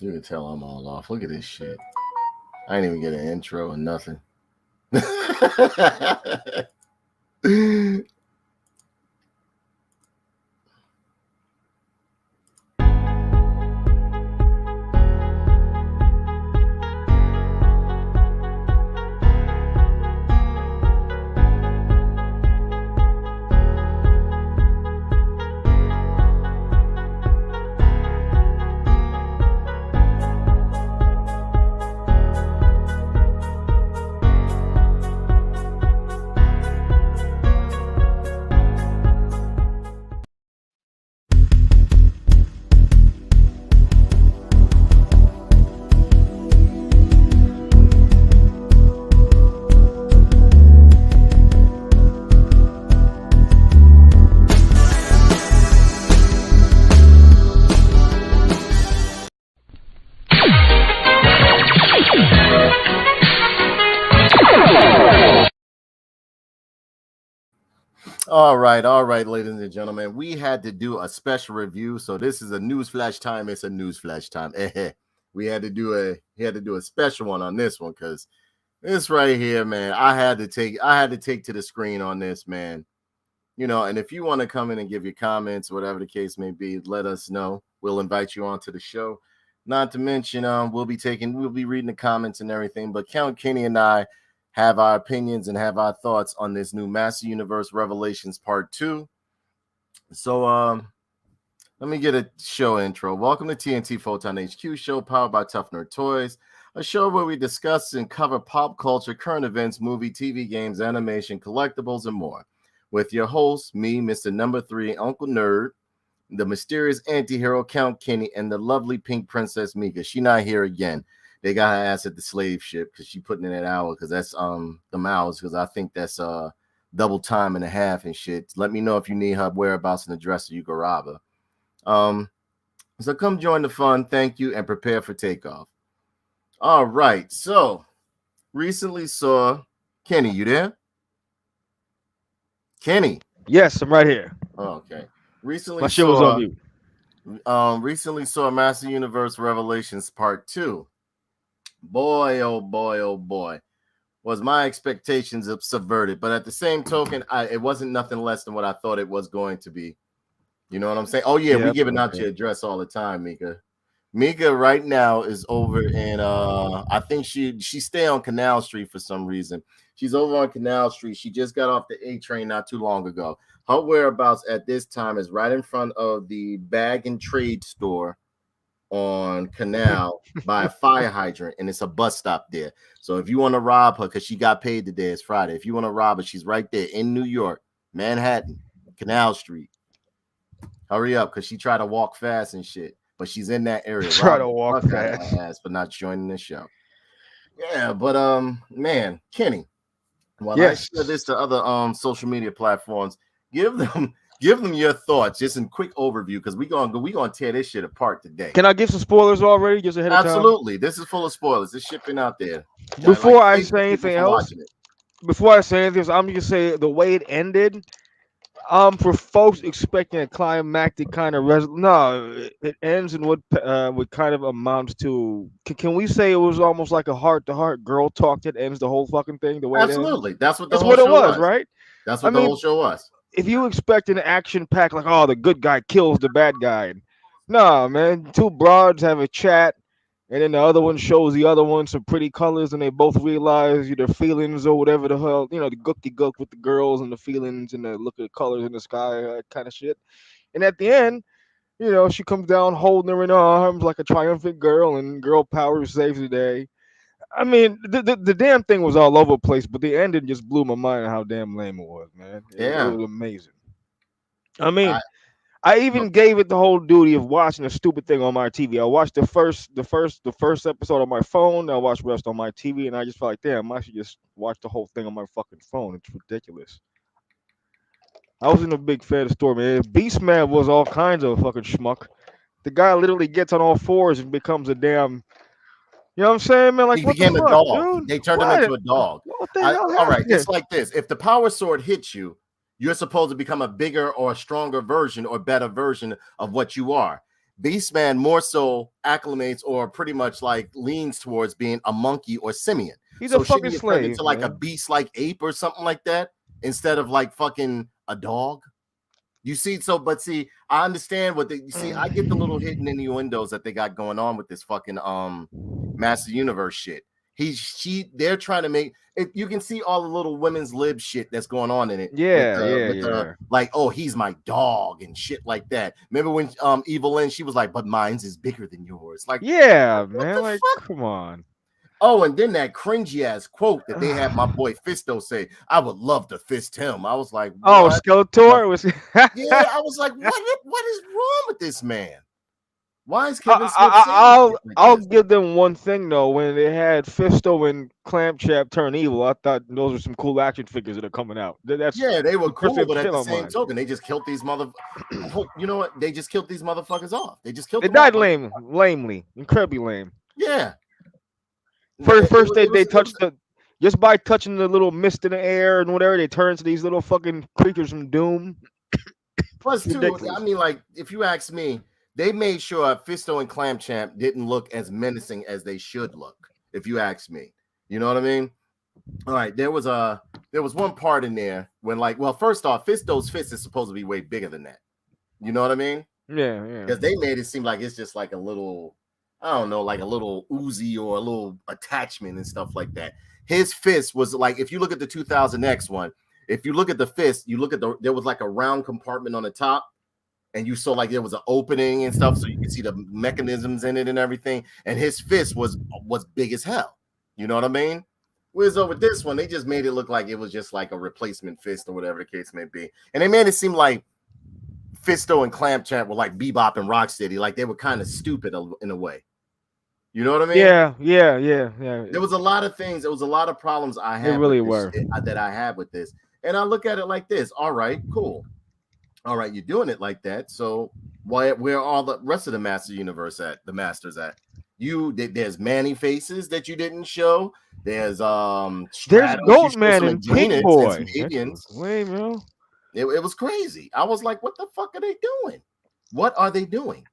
You can tell I'm all off. Look at this shit. I didn't even get an intro or nothing. All right, ladies and gentlemen. We had to do a special review, so this is a news flash time. It's a news flash time. We had to do a special one on this one because this right here, man. I had to take to the screen on this, man. You know, and if you want to come in and give your comments, whatever the case may be, let us know. We'll invite you onto the show. Not to mention, we'll be reading the comments and everything. But Count Kenny and I have our opinions and have our thoughts on this new Master Universe Revelations Part 2. So let me get a show intro. Welcome to TNT Photon HQ show, powered by Tough Nerd Toys, a show where we discuss and cover pop culture, current events, movie, TV, games, animation, collectibles, and more. With your host, me, Mr. Number 3, Uncle Nerd, the mysterious anti-hero Count Kenny, and the lovely pink princess Mika. She not here again. They got her ass at the slave ship because she putting in that hour because that's the hours, because I think that's double time and a half and shit. Let me know if you need her whereabouts and address so you can rob her. So come join the fun. Thank you, and prepare for takeoff. All right. So recently saw Kenny. You there? Kenny. Yes, I'm right here. Oh, okay. Recently My shit was on mute. Recently saw Master Universe Revelations Part 2. Boy, oh boy, oh boy, was my expectations subverted. But at the same token, it wasn't nothing less than what I thought it was going to be. You know what I'm saying? Oh yeah, we giving out your address all the time, Mika. Mika right now is over in I think she stay on Canal Street for some reason. She's over on Canal Street. She just got off the A train not too long ago. Her whereabouts at this time is right in front of the bag and trade store on Canal by a fire hydrant, and it's a bus stop there. So if you want to rob her, because she got paid today, it's Friday. If you want to rob her, she's right there in New York, Manhattan, Canal Street. Hurry up, because she tried to walk fast and shit, but she's in that area. Try to walk fast, but not joining the show. Yeah, but man, Kenny, while I share this to other social media platforms, give them your thoughts, just in quick overview, because we're gonna tear this shit apart today. Can I give some spoilers already? Just ahead of time? Absolutely. This is full of spoilers. It's shipping out there. Before I say anything else, I'm gonna say the way it ended. For folks expecting a climactic kind of no, it ends in what kind of amounts to. Can we say it was almost like a heart-to-heart girl talk that ends the whole fucking thing? The way absolutely, that's what it was, right? That's what the whole show was. If you expect an action pack like, oh, the good guy kills the bad guy, nah, man. Two broads have a chat, and then the other one shows the other one some pretty colors, and they both realize their feelings or whatever the hell, the gooky-gook with the girls and the feelings and the look at the colors in the sky, kind of shit. And at the end, she comes down holding her in her arms like a triumphant girl, and girl power saves the day. I mean, the damn thing was all over the place, but the ending just blew my mind how damn lame it was, man. It was amazing. I mean, I even gave it the whole duty of watching a stupid thing on my TV. I watched the first episode on my phone. I watched the rest on my TV, and I just felt like, damn, I should just watch the whole thing on my fucking phone. It's ridiculous. I wasn't a big fan of the story, man. Beastman was all kinds of fucking schmuck. The guy literally gets on all fours and becomes a damn. You know what I'm saying, man? Like, he became a dog. Dude? They turned him into a dog. What the hell all right, it's like this. If the power sword hits you, you're supposed to become a bigger or a stronger version or better version of what you are. Beastman more so acclimates or pretty much like leans towards being a monkey or simian. He's a So fucking shouldn't he turn slave, into like a man. beast like ape or something like that instead of like fucking a dog? You see, so but see, I understand what they you see. I get the little hidden innuendos that they got going on with this fucking Master Universe shit. They're trying to make it. You can see all the little women's lib shit that's going on in it Yeah, yeah, with yeah. like, oh, he's my dog and shit like that. Remember when evil-lyn, she was like, but mine's is bigger than yours. Like, Yeah, what man. the Like, fuck? come on. Oh, and then that cringy ass quote that they had my boy Fisto say, I would love to fist him. I was like, Oh, what? Skeletor was. Yeah, I was like, what is wrong with this man? Why is I, Kevin Smith saying shit like I'll this? give them one thing though. When they had Fisto and Clamchap turn evil, I thought those were some cool action figures that are coming out. That's Yeah, they were the first cool, thing but that at came the on same mind. token, they just killed these you know what? They just killed these motherfuckers off. They just killed They them off. died lamely, incredibly lame. Yeah. First they It was touched the just by touching the little mist in the air and whatever, they turn into these little fucking creatures from Doom. plus too. I Ridiculous. mean, like, if you ask me, they made sure Fisto and Clamchamp didn't look as menacing as they should look. If you ask me, you know what I mean? All right, there was one part in there when, like, well, first off, Fisto's fist is supposed to be way bigger than that. You know what I mean? Yeah, yeah. Because they made it seem like it's just like a little, I don't know, like a little Uzi or a little attachment and stuff like that. His fist was like, if you look at the 2000X one, if you look at the fist, you look at there was like a round compartment on the top, and you saw like there was an opening and stuff, so you could see the mechanisms in it and everything. And his fist was big as hell. You know what I mean? Whereas over this one, they just made it look like it was just like a replacement fist or whatever the case may be. And they made it seem like Fisto and Clamchamp were like Bebop and Rocksteady, like they were kind of stupid in a way. You know what I mean? Yeah. There was a lot of things. There was a lot of problems I They had really with this were. that I had with this. And I look at it like this. All right, cool. All right, you're doing it like that. So where are all the rest of the Master Universe at? The Masters at? There's Manny faces that you didn't show. There's There's Stratos. You showed Goatman some and Pink Janets and some Boy. Avians. Lame, yo. It was crazy. I was like, what the fuck are they doing? What are they doing?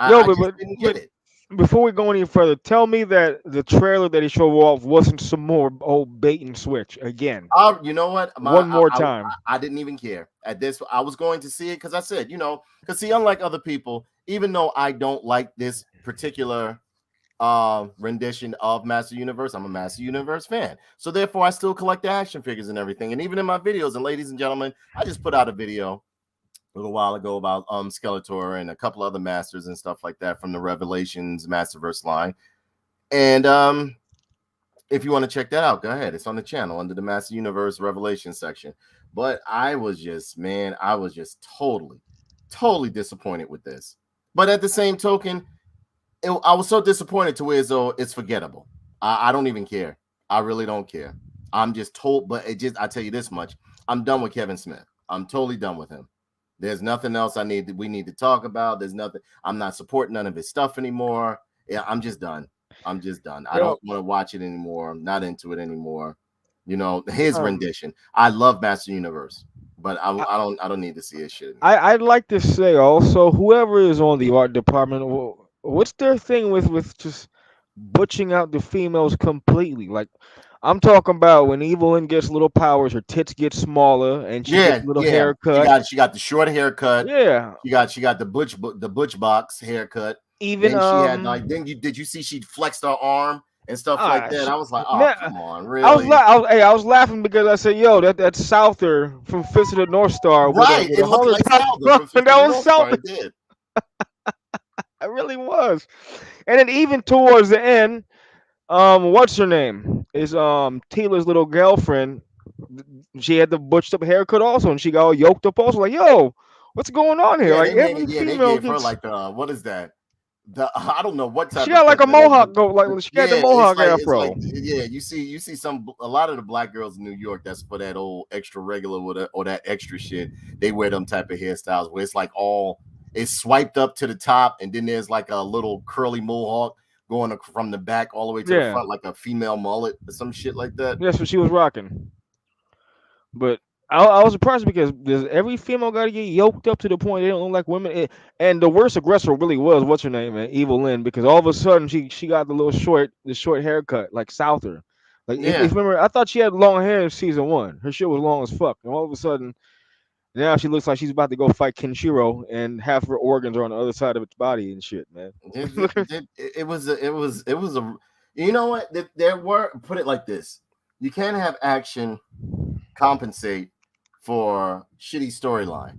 Yo, I just didn't get it. before we go any further, tell me that the trailer that he showed off wasn't some more old bait and switch again. You know what? One more time. I didn't even care at this. I was going to see it because I said, because see, unlike other people, even though I don't like this particular rendition of Master Universe, I'm a Master Universe fan. So therefore, I still collect the action figures and everything. And even in my videos, and ladies and gentlemen, I just put out a video a little while ago about Skeletor and a couple other masters and stuff like that from the Revelations Masterverse line. And if you want to check that out, go ahead. It's on the channel under the Master Universe Revelation section. But I was just totally disappointed with this. But at the same token, I was so disappointed to where it's forgettable. I don't even care. I really don't care. I'm just told, but I tell you this much. I'm done with Kevin Smith. I'm totally done with him. There's nothing else we need to talk about. There's nothing. I'm not supporting none of his stuff anymore. Yeah, I'm just done. I don't want to watch it anymore. I'm not into it anymore. His rendition. I love Master Universe, but I don't need to see his shit anymore. I'd like to say also, whoever is on the art department, what's their thing with just butching out the females completely? Like, I'm talking about when evil-lyn gets little powers, her tits get smaller, and she gets a little haircut. She got the short haircut. Yeah. She got the butch box haircut. Even then she had like did you see she flexed her arm and stuff like that? I was like, oh, come on, really? I was laughing because I said, yo, that's Souther from Fist of the North Star. Right, it looked like Souther from Fist of the North Star. It did. It really was. And then even towards the end, what's her name? Is Tila's little girlfriend. She had the butched up haircut also, and she got all yoked up also. Like, yo, what's going on here? Yeah, like they gave her like what is that? I don't know what type. She got like a mohawk. She got the mohawk afro. You see a lot of the black girls in New York. That's for that old extra regular or that extra shit. They wear them type of hairstyles where it's like it's swiped up to the top, and then there's like a little curly mohawk going from the back all the way to the front, like a female mullet or some shit like that. That's what she was rocking. But I was surprised because there's every female got to get yoked up to the point they don't look like women. And the worst aggressor really was what's her name, man, evil-lyn, because all of a sudden she got the short haircut like Souther. Like if Yeah, you remember, I thought she had long hair in season one. Her shit was long as fuck, and all of a sudden now she looks like she's about to go fight Kenshiro, and half her organs are on the other side of its body and shit, man. it was a. You know what? There were, put it like this: you can't have action compensate for shitty storyline.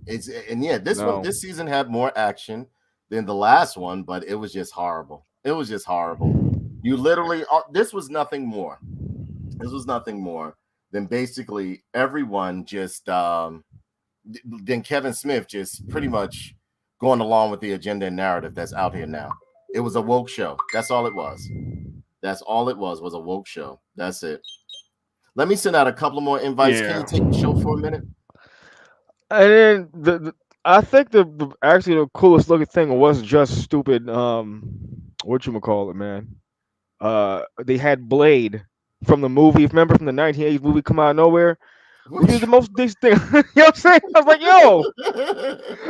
And yeah, No. this season had more action than the last one, but it was just horrible. It was just horrible. You literally, this was nothing more. This was nothing more than basically everyone just then Kevin Smith just pretty much going along with the agenda and narrative that's out here now. It was a woke show. That's all it was. That's all it was a woke show. That's it. Let me send out a couple more invites. Can Yeah. you take the show for a minute? And then I think actually the coolest looking thing was just stupid. What you call it, man? They had Blade from the movie. Remember from the 1980s movie come out of nowhere, which is the most decent thing. You know what I'm saying? I was like, yo,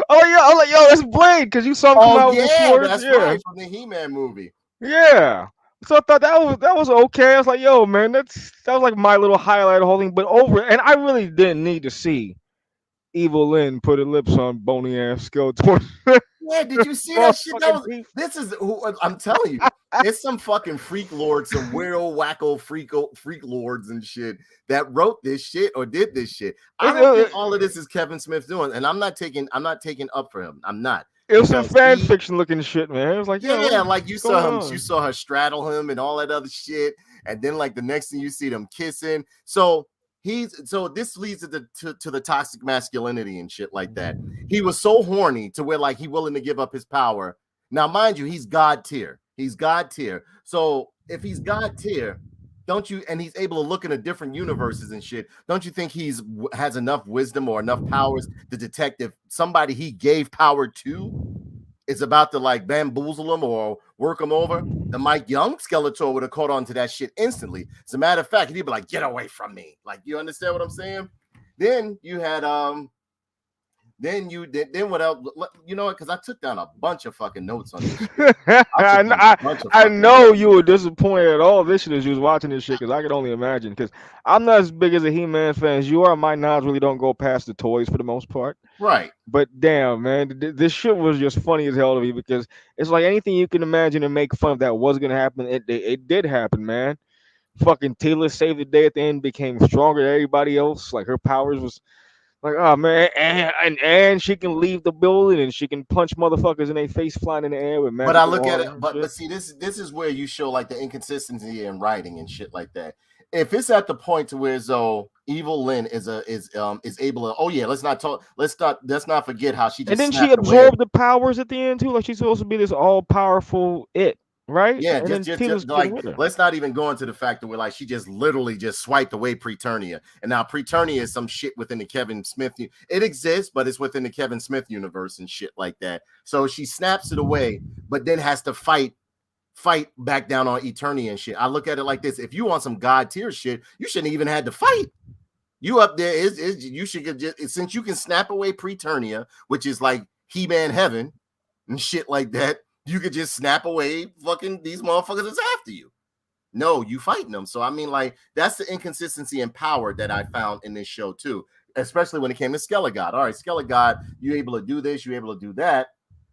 I was like, yo, that's Blade because you saw him come Oh out with the yeah, sword. that's Yeah, right, from the He-Man movie. yeah. So I thought that was okay. I was like, yo, man, that was like my little highlight of the whole thing. But over, and I really didn't need to see evil-lyn put her lips on bony ass Skeletor. Yeah, did you see that shit? Motherfucking beef. This is who I'm telling you. It's some fucking freak lords, some weirdo wacko freak lords and shit that wrote this shit or did this shit. I don't think all of this is Kevin Smith doing, and I'm not taking up for him. I'm not, It was some because fan fiction looking shit, man. It was like, yo, yeah, like what's going you on? saw her straddle him and all that other shit, and then like the next thing you see them kissing. So this leads to the toxic masculinity and shit like that. He was so horny to where like he willing to give up his power. Now, mind you, he's God tier. He's God tier. So if he's God tier, don't you? And he's able to look into different universes and shit. Don't you think has enough wisdom or enough powers to detect if somebody he gave power to is about to like bamboozle him or work him over? The Mike Young Skeletor would have caught on to that shit instantly. As a matter of fact, he'd be like, "Get away from me!" Like, you understand what I'm saying? Then you had then what else? You know what? Because I took down a bunch of fucking notes on this shit. I took down a bunch of I fucking know notes. you were disappointed at all this shit as you was watching this shit because I could only imagine. Because I'm not as big as a He-Man fan as you are. My knowledge really don't go past the toys for the most part. Right. But damn, man, this shit was just funny as hell to me because it's like anything you can imagine and make fun of that was gonna happen. It did happen, man. Fucking Tila saved the day at the end, became stronger than everybody else. Like her powers was like, oh man, and she can leave the building and she can punch motherfuckers in their face flying in the air with But I magical look at it, arms and but shit. see, this is where you show like the inconsistency in writing and shit like that. If it's at the point to where so evil-lyn is able to, oh yeah, let's not forget how she And just then she snapped away. absorbed the powers at the end too. Like she's supposed to be this all powerful right? Yeah, And then just Tila's getting like with her. let's not even go into the fact that we're like she just literally just swiped away Preternia, and now Preternia is some shit within the Kevin Smith. It exists, but it's within the Kevin Smith universe and shit like that. So she snaps it away, but then has to fight back down on Eternia and shit. I look at it like this: if you want some god tier shit, you shouldn't even had to fight. You up there is you should just since you can snap away Preternia, which is like He-Man heaven and shit like that. You could just snap away fucking these motherfuckers that's after you. No, you fighting them. So I mean, like that's the inconsistency and power that I found in this show too, especially when it came to Skelegod. All right, Skelegod, you able to do this, you able to do that,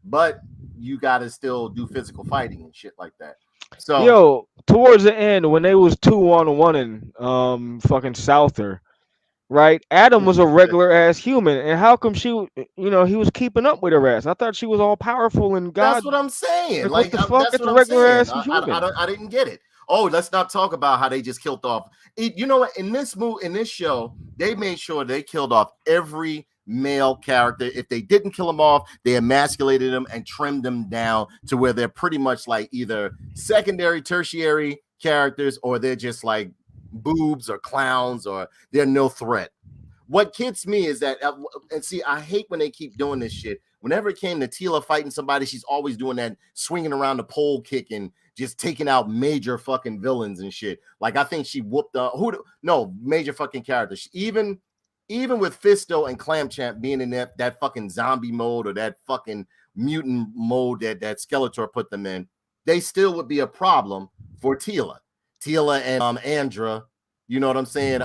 but you got to still do physical fighting and shit like that. So Yo, towards the end when they was 2-on-1 and fucking Souther, right? Adam was a regular ass human, and how come he was keeping up with her ass? I thought she was all powerful and that's God. what I'm saying. Like what Like the fuck? that's It's what a I'm regular saying. ass human. I didn't get it. Oh, let's not talk about how they just killed off. You know what? In this show, they made sure they killed off every male character. If they didn't kill them off, they emasculated them and trimmed them down to where they're pretty much like either secondary, tertiary characters, or they're just like boobs or clowns, or they're no threat. What gets me is that, and see, I hate when they keep doing this shit. Whenever it came to Tila fighting somebody, she's always doing that swinging around the pole kick and just taking out major fucking villains and shit. Like I think she whooped no major fucking characters. Even even with Fisto and Clam Champ being in that fucking zombie mode or that fucking mutant mode that Skeletor put them in, they still would be a problem for Teela and Andra. You know what I'm saying?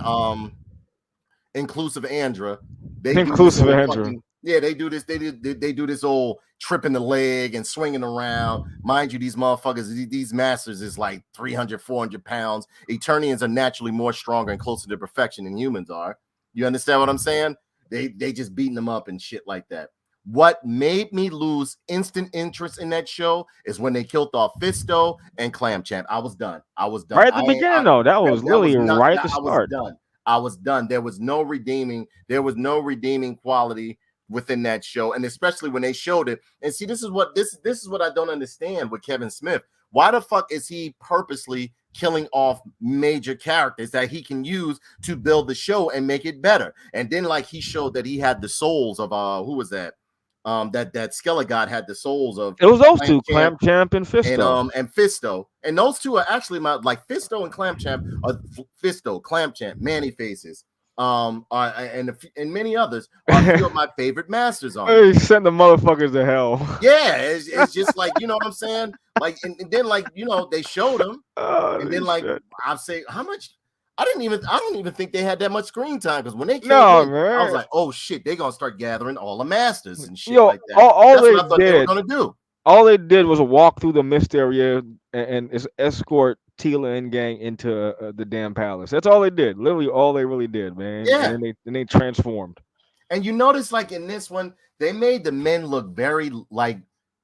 Inclusive Andra. They do this Inclusive old Andrew. fucking, yeah, they do this. They do this old tripping the leg and swinging around. Mind you, these motherfuckers, these masters is like 300, 400 pounds. Eternians are naturally more stronger and closer to perfection than humans are. You understand what I'm saying? They just beating them up and shit like that. What made me lose instant interest in that show is when they killed off Fisto and Clam Champ. I was done. Right at the beginning, though. That was literally right at the start. I was done. There was no redeeming quality within that show, and especially when they showed it. And see, this is what I don't understand with Kevin Smith. Why the fuck is he purposely killing off major characters that he can use to build the show and make it better? And then like he showed that he had the souls of who was that? That Skelegod had the souls of. It was those two, Clam Champ and Fisto. And Fisto, and those two are actually my like Fisto and Clam Champ are Fisto, Clam Champ, Manny Faces, and many others are a few of my favorite masters on. Hey, send the motherfuckers to hell. Yeah, it's just like, you know what I'm saying, like, and then like, you know, they showed them, and then like I'd say how much. I don't even think they had that much screen time, because when they came in, man. I was like, oh shit, they're gonna start gathering all the masters and shit like that. All That's they what I thought they were gonna do. All they did was walk through the mist area and escort Teela and gang into the damn palace. That's all they did. Literally, all they really did, man. Yeah. And then they transformed. And you notice, like in this one, they made the men look very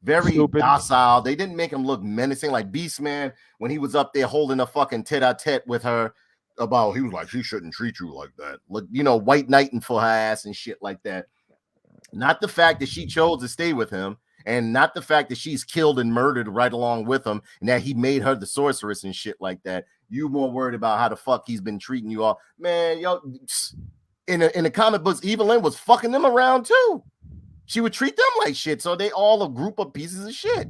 stupid, docile. They didn't make them look menacing. Like Beastman, when he was up there holding a fucking tete-a-tete with her, he was like, she shouldn't treat you like that. Look, you know, white knighting for her ass and shit like that. Not the fact that she chose to stay with him, and not the fact that she's killed and murdered right along with him, and that he made her the sorceress and shit like that. You more worried about how the fuck he's been treating you all. Man, yo, in the comic books, evil-lyn was fucking them around too. She would treat them like shit, so they all a group of pieces of shit.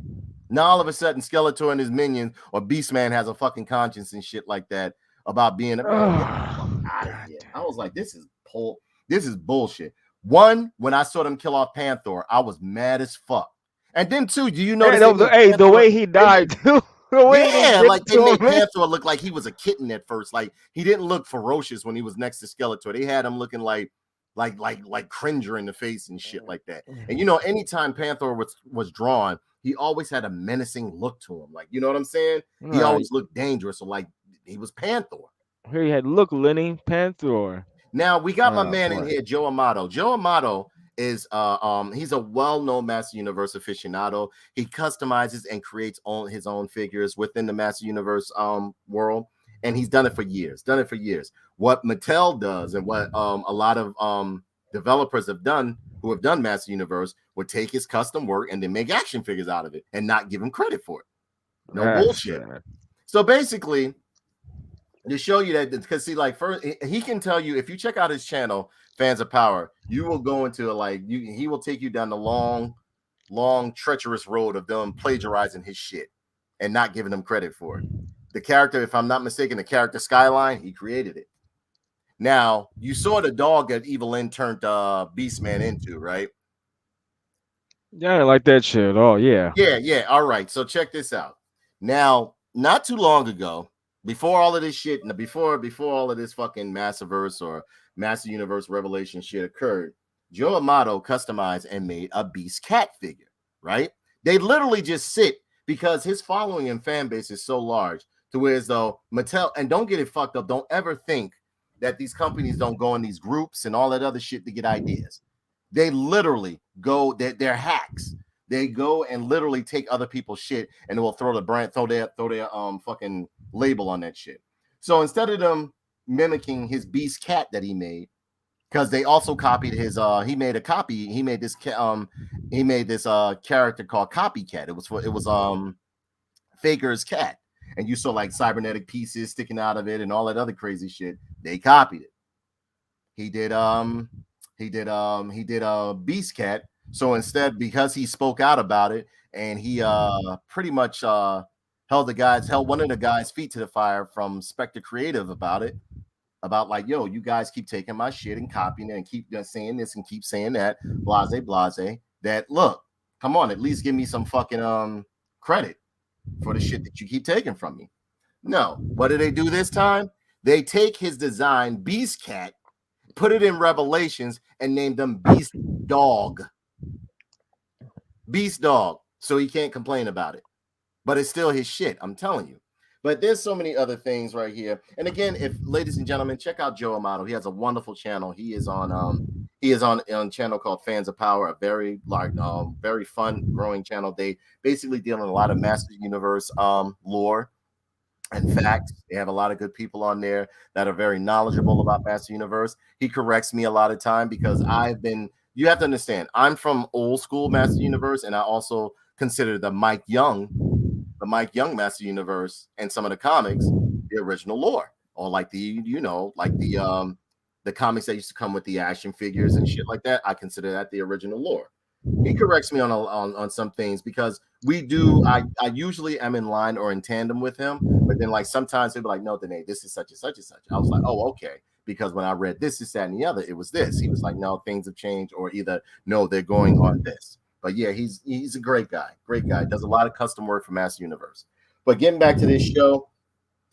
Now all of a sudden, Skeletor and his minions or Beastman has a fucking conscience and shit like that about being a I was like, this is bullshit. One, when I saw them kill off Panther, I was mad as fuck. And then two, do you know the way he died too? Like they made Panther look like he was a kitten at first. Like he didn't look ferocious when he was next to Skeletor. They had him looking like Cringer in the face and shit like that. And you know, anytime Panther was drawn, he always had a menacing look to him. Like, you know what I'm saying? Right. He always looked dangerous. So like he was Panther. Here he had Lenny Panther. Now we got my man in here, Joe Amato. Joe Amato is he's a well-known Master Universe aficionado. He customizes and creates his own figures within the Master Universe world, and he's done it for years. What Mattel does and what a lot of developers have done who have done Master Universe would take his custom work and then make action figures out of it and not give him credit for it. No bullshit. So basically, to show you that, because see, like, first he can tell you, if you check out his channel, Fans of Power, you will go into he will take you down the long treacherous road of them plagiarizing his shit and not giving them credit for it. The character, if I'm not mistaken, the character Skyline, he created it. Now you saw the dog that evil-lyn turned Beastman into, right? Yeah, I like that shit. Oh yeah. All right, so check this out. Now, not too long ago, before all of this shit, and before all of this fucking Massiverse or Master Universe Revelation shit occurred, Joe Amato customized and made a Beast Cat figure, right? They literally just sit because his following and fan base is so large to where as though Mattel, and don't get it fucked up, don't ever think that these companies don't go in these groups and all that other shit to get ideas. They literally go, they're hacks. They go and literally take other people's shit and they will throw their fucking label on that shit. So instead of them mimicking his Beast Cat that he made, because they also copied his he made this character called Copycat. It was Faker's cat, and you saw like cybernetic pieces sticking out of it and all that other crazy shit. They copied it. He did Beast Cat. So instead, because he spoke out about it and he pretty much held one of the guys' feet to the fire from Spectre Creative about it, about like, yo, you guys keep taking my shit and copying it and keep saying this and keep saying that, blase, blase. That look, come on, at least give me some fucking credit for the shit that you keep taking from me. No, what do they do this time? They take his design, Beast Cat, put it in Revelations, and named them Beast Dog. Beast Dog. So he can't complain about it. But it's still his shit, I'm telling you. But there's so many other things right here. And again, if ladies and gentlemen, check out Joe Amato. He has a wonderful channel. He is on a channel called Fans of Power, a very large, very fun growing channel. They basically deal in a lot of Master Universe lore. In fact, they have a lot of good people on there that are very knowledgeable about Master Universe. He corrects me a lot of time because you have to understand, I'm from old school Master Universe, and I also consider the Mike Young Master Universe and some of the comics the original lore, or like the comics that used to come with the action figures and shit like that. I consider that the original lore. He corrects me on some things because I usually am in line or in tandem with him, but then like sometimes he'll be like, no, Danae, this is such and such and such. I was like, oh, okay, because when I read this, that, and the other, it was this. He was like, no, things have changed, or either no, they're going on this. But yeah, he's a great guy. Does a lot of custom work for Master Universe. But getting back to this show,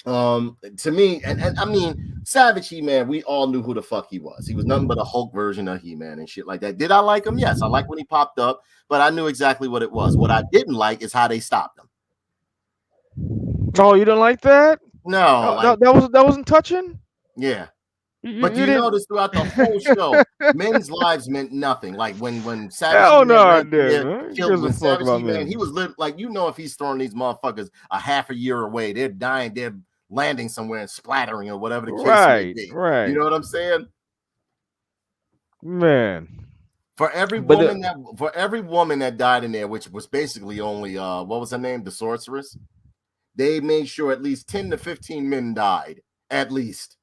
to me, and I mean, Savage He-Man, we all knew who the fuck he was. He was nothing but a Hulk version of He-Man and shit like that. Did I like him? Yes, I like when he popped up, but I knew exactly what it was. What I didn't like is how they stopped him. Oh, you didn't like that? No, that wasn't touching. Yeah. But you notice throughout the whole show, men's lives meant nothing. Like when Savage He-Man, he was like, if he's throwing these motherfuckers a half a year away, they're dying, they're landing somewhere and splattering or whatever the case may be. Right. You know what I'm saying? Man. For every woman that died in there, which was basically only what was her name? The sorceress. They made sure at least 10 to 15 men died. At least.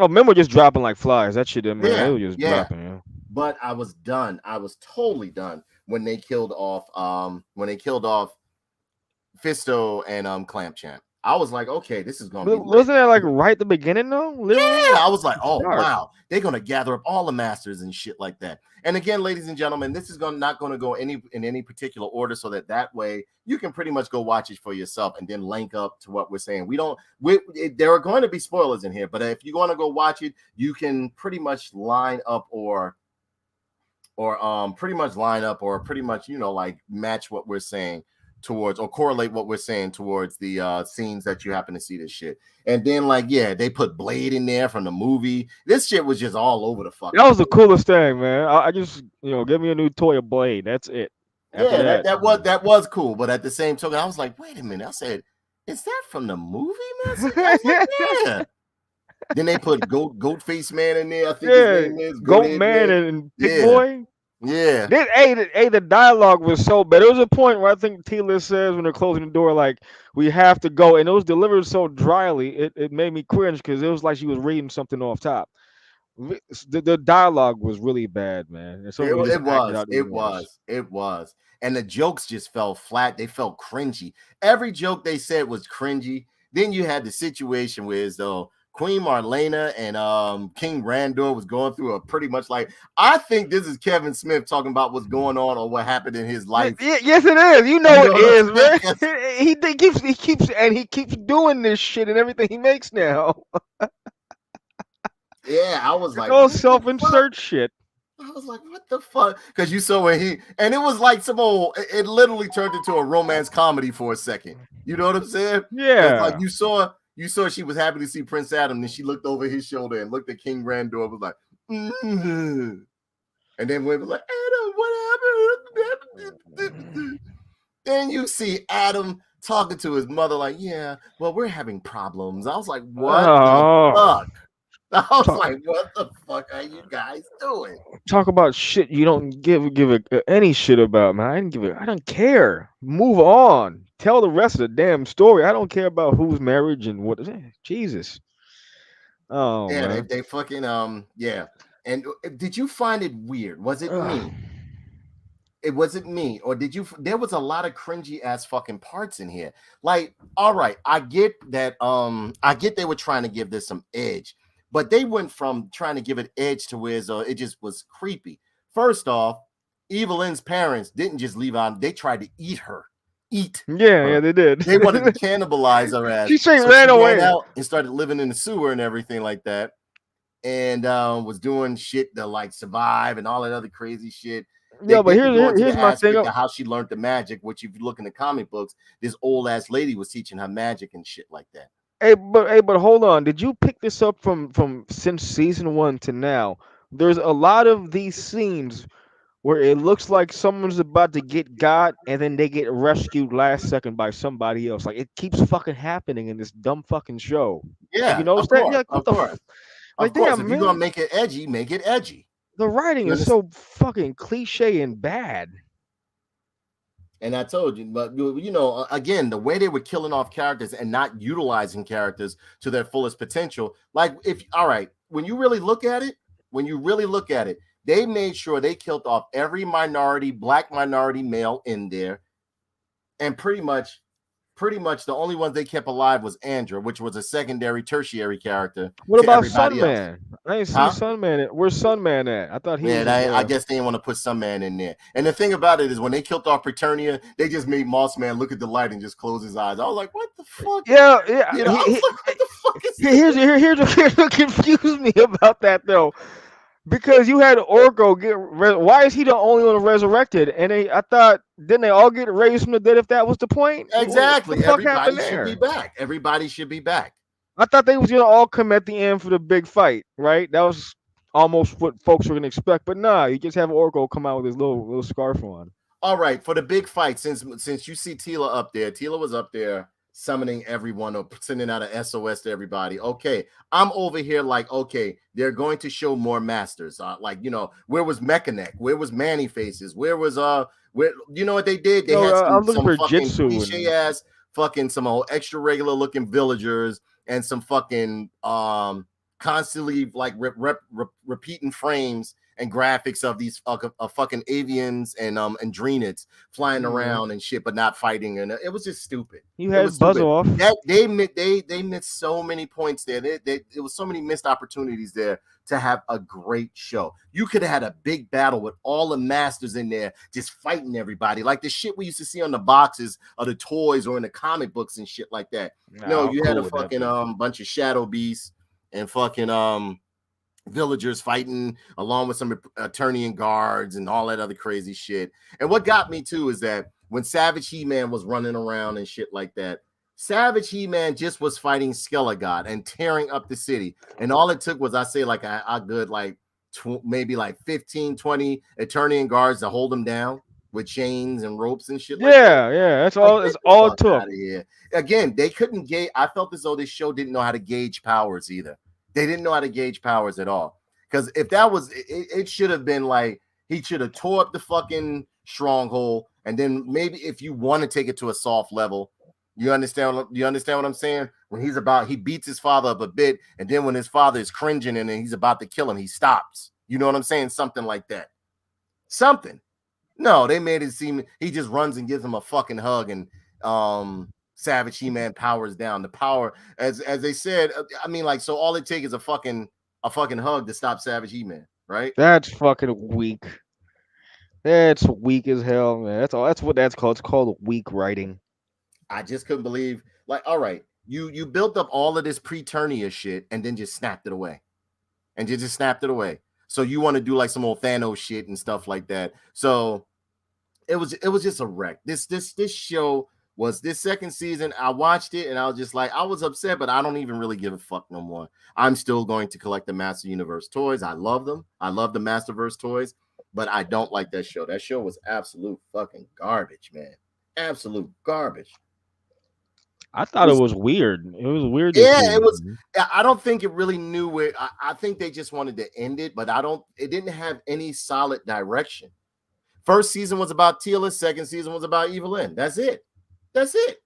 Oh, men were just dropping like flies. That shit didn't matter. They were just dropping. Yeah. But I was done. I was totally done when they killed off Fisto and Clamp Champ. I was like, okay, this is gonna be. Wasn't that like right at the beginning though? Literally? Yeah, I was like, oh wow, they're gonna gather up all the masters and shit like that. And again, ladies and gentlemen, this is not going to go in any particular order, so that way you can pretty much go watch it for yourself and then link up to what we're saying. There are going to be spoilers in here, but if you want to go watch it, you can pretty much line up or pretty much like match what we're saying towards, or correlate what we're saying towards the scenes that you happen to see this shit. And then they put Blade in there from the movie. This shit was just all over the fuck. That was the coolest thing, man. I just give me a new toy of Blade. That's it. After that was cool. But at the same token, I was like, wait a minute. I said, is that from the movie, man? Yeah. Then they put Goatface Man in there. I think his name is Goat Man and Pig Boy. Yeah. The dialogue was so bad. There was a point where I think Tila says when they're closing the door, like, we have to go. And it was delivered so dryly, it made me cringe because it was like she was reading something off top. The dialogue was really bad, man. It was. And the jokes just fell flat. They felt cringy. Every joke they said was cringy. Then you had the situation where as though Queen Marlena and King Randor was going through a pretty much like, I think this is Kevin Smith talking about what's going on or what happened in his life. Yes, it is. It is, man. He keeps doing this shit and everything he makes now. Yeah, I was like, all self-insert shit. I was like, what the fuck? Because you saw when and it was like it literally turned into a romance comedy for a second. You know what I'm saying? Yeah. Like you saw she was happy to see Prince Adam, and she looked over his shoulder and looked at King Randor, was like, mm-hmm. And then we were like, Adam, what happened? Then you see Adam talking to his mother, like, yeah, well, we're having problems. I was like, what the fuck? I was like, what the fuck are you guys doing? Talk about shit you don't give any shit about, man. I don't care. Move on. Tell the rest of the damn story. I don't care about who's marriage and what. Jesus. Oh yeah, man. they fucking yeah. And did you find it weird? Was it me? it wasn't me, or did you? There was a lot of cringy ass fucking parts in here. Like, all right, I get that. I get they were trying to give this some edge, but they went from trying to give it edge to where it just was creepy. First off, Evil-lyn's parents didn't just leave on; they tried to eat her. Yeah, they did. They wanted to cannibalize her ass. She straight So ran she ran away. out and started living in the sewer and everything like that. And was doing shit to like survive and all that other crazy shit. They Yeah, but didn't go into here's the my thing. aspect of how she learned the magic, which if you look in the comic books, this old ass lady was teaching her magic and shit like that. But hold on. Did you pick this up from since season 1 to now? There's a lot of these scenes where it looks like someone's about to get got and then they get rescued last second by somebody else. Like it keeps fucking happening in this dumb fucking show. Have you Yeah, noticed of that? Yeah, course, like, what of the course, like of course. damn If you're gonna man. make it edgy, make it edgy. The writing You is understand? so fucking cliche and bad. And I told you, but again, the way they were killing off characters and not utilizing characters to their fullest potential. Like, if all right, when you really look at it, they made sure they killed off every black minority male in there, and pretty much the only ones they kept alive was Andra, which was a secondary, tertiary character What to about everybody else. Sunman? I ain't see Huh? Sunman. Where's Sunman at? I thought he Yeah, was in I there. guess they didn't want to put some man in there. And the thing about it is, when they killed off Preternia, they just made Moss Man look at the light and just close his eyes. I was like, "What the fuck?" Yeah, yeah. I was like, "What the fuck is this?" Here's what confused me about that though. Because you had Orko why is he the only one resurrected? And I thought, didn't they all get raised from the dead? If that was the point, what the Exactly. fuck happened Everybody should be there? back. Everybody should be back. I thought they was gonna all come at the end for the big fight, right? That was almost what folks were gonna expect. But nah, you just have Orko come out with his little scarf on. All right, for the big fight, since you see Tila up there, Tila was up there summoning everyone or sending out an SOS to everybody. Okay, I'm over here like, okay, they're going to show more masters. Like, where was Mechaneck? Where was Manny Faces? Where was where you know what they did? They No, had I'm looking some for fucking Jitsu cliche and ass fucking some old extra regular looking villagers and some fucking constantly like repeating frames and graphics of these fucking avians and Dreenids flying yeah. around and shit, but not fighting, and it was just stupid. You It was had Buzz stupid. off. That they missed so many points there. There was so many missed opportunities there to have a great show. You could have had a big battle with all the masters in there just fighting everybody, like the shit we used to see on the boxes of the toys or in the comic books and shit like that. No, Nah, you had cool a with that fucking be. bunch of shadow beasts and fucking villagers fighting along with some attorney and guards and all that other crazy shit. And what got me too is that when Savage He-Man was running around and shit like that, Savage He-Man just was fighting Skelegod and tearing up the city. And all it took was, I say, like a good like maybe like 15, 20 attorney and guards to hold him down with chains and ropes and shit like that. Yeah. That's Like, all. get It's the all it fuck took. out of here. Again, they couldn't gauge. I felt as though this show didn't know how to gauge powers either. They didn't know how to gauge powers at all. Because if that was, it should have been like he should have tore up the fucking stronghold, and then maybe if you want to take it to a soft level, you understand? You understand what I'm saying? When he beats his father up a bit, and then when his father is cringing and he's about to kill him, he stops. You know what I'm saying? Something like that. Something. No, they made it seem he just runs and gives him a fucking hug, and Savage He-Man powers down. The power, as they said, I mean, like, so all it takes is a fucking hug to stop Savage He-Man, right? That's fucking weak. That's weak as hell, man. That's all. That's what that's called. It's called weak writing. I just couldn't believe, like, all right, you built up all of this pre-Turnia shit and then just snapped it away. And you just snapped it away. So you want to do like some old Thanos shit and stuff like that. So it was just a wreck. This show was this second season. I watched it and I was just like, I was upset, but I don't even really give a fuck no more. I'm still going to collect the Master Universe toys. I love them. I love the Masterverse toys, but I don't like that show. That show was absolute fucking garbage, man. Absolute garbage. I thought it was weird. It was weird this Yeah, it was. season. I don't think it really knew where. I think they just wanted to end it, but I don't. It didn't have any solid direction. First season was about Tila. Second season was about Evil-lyn. That's it. That's it.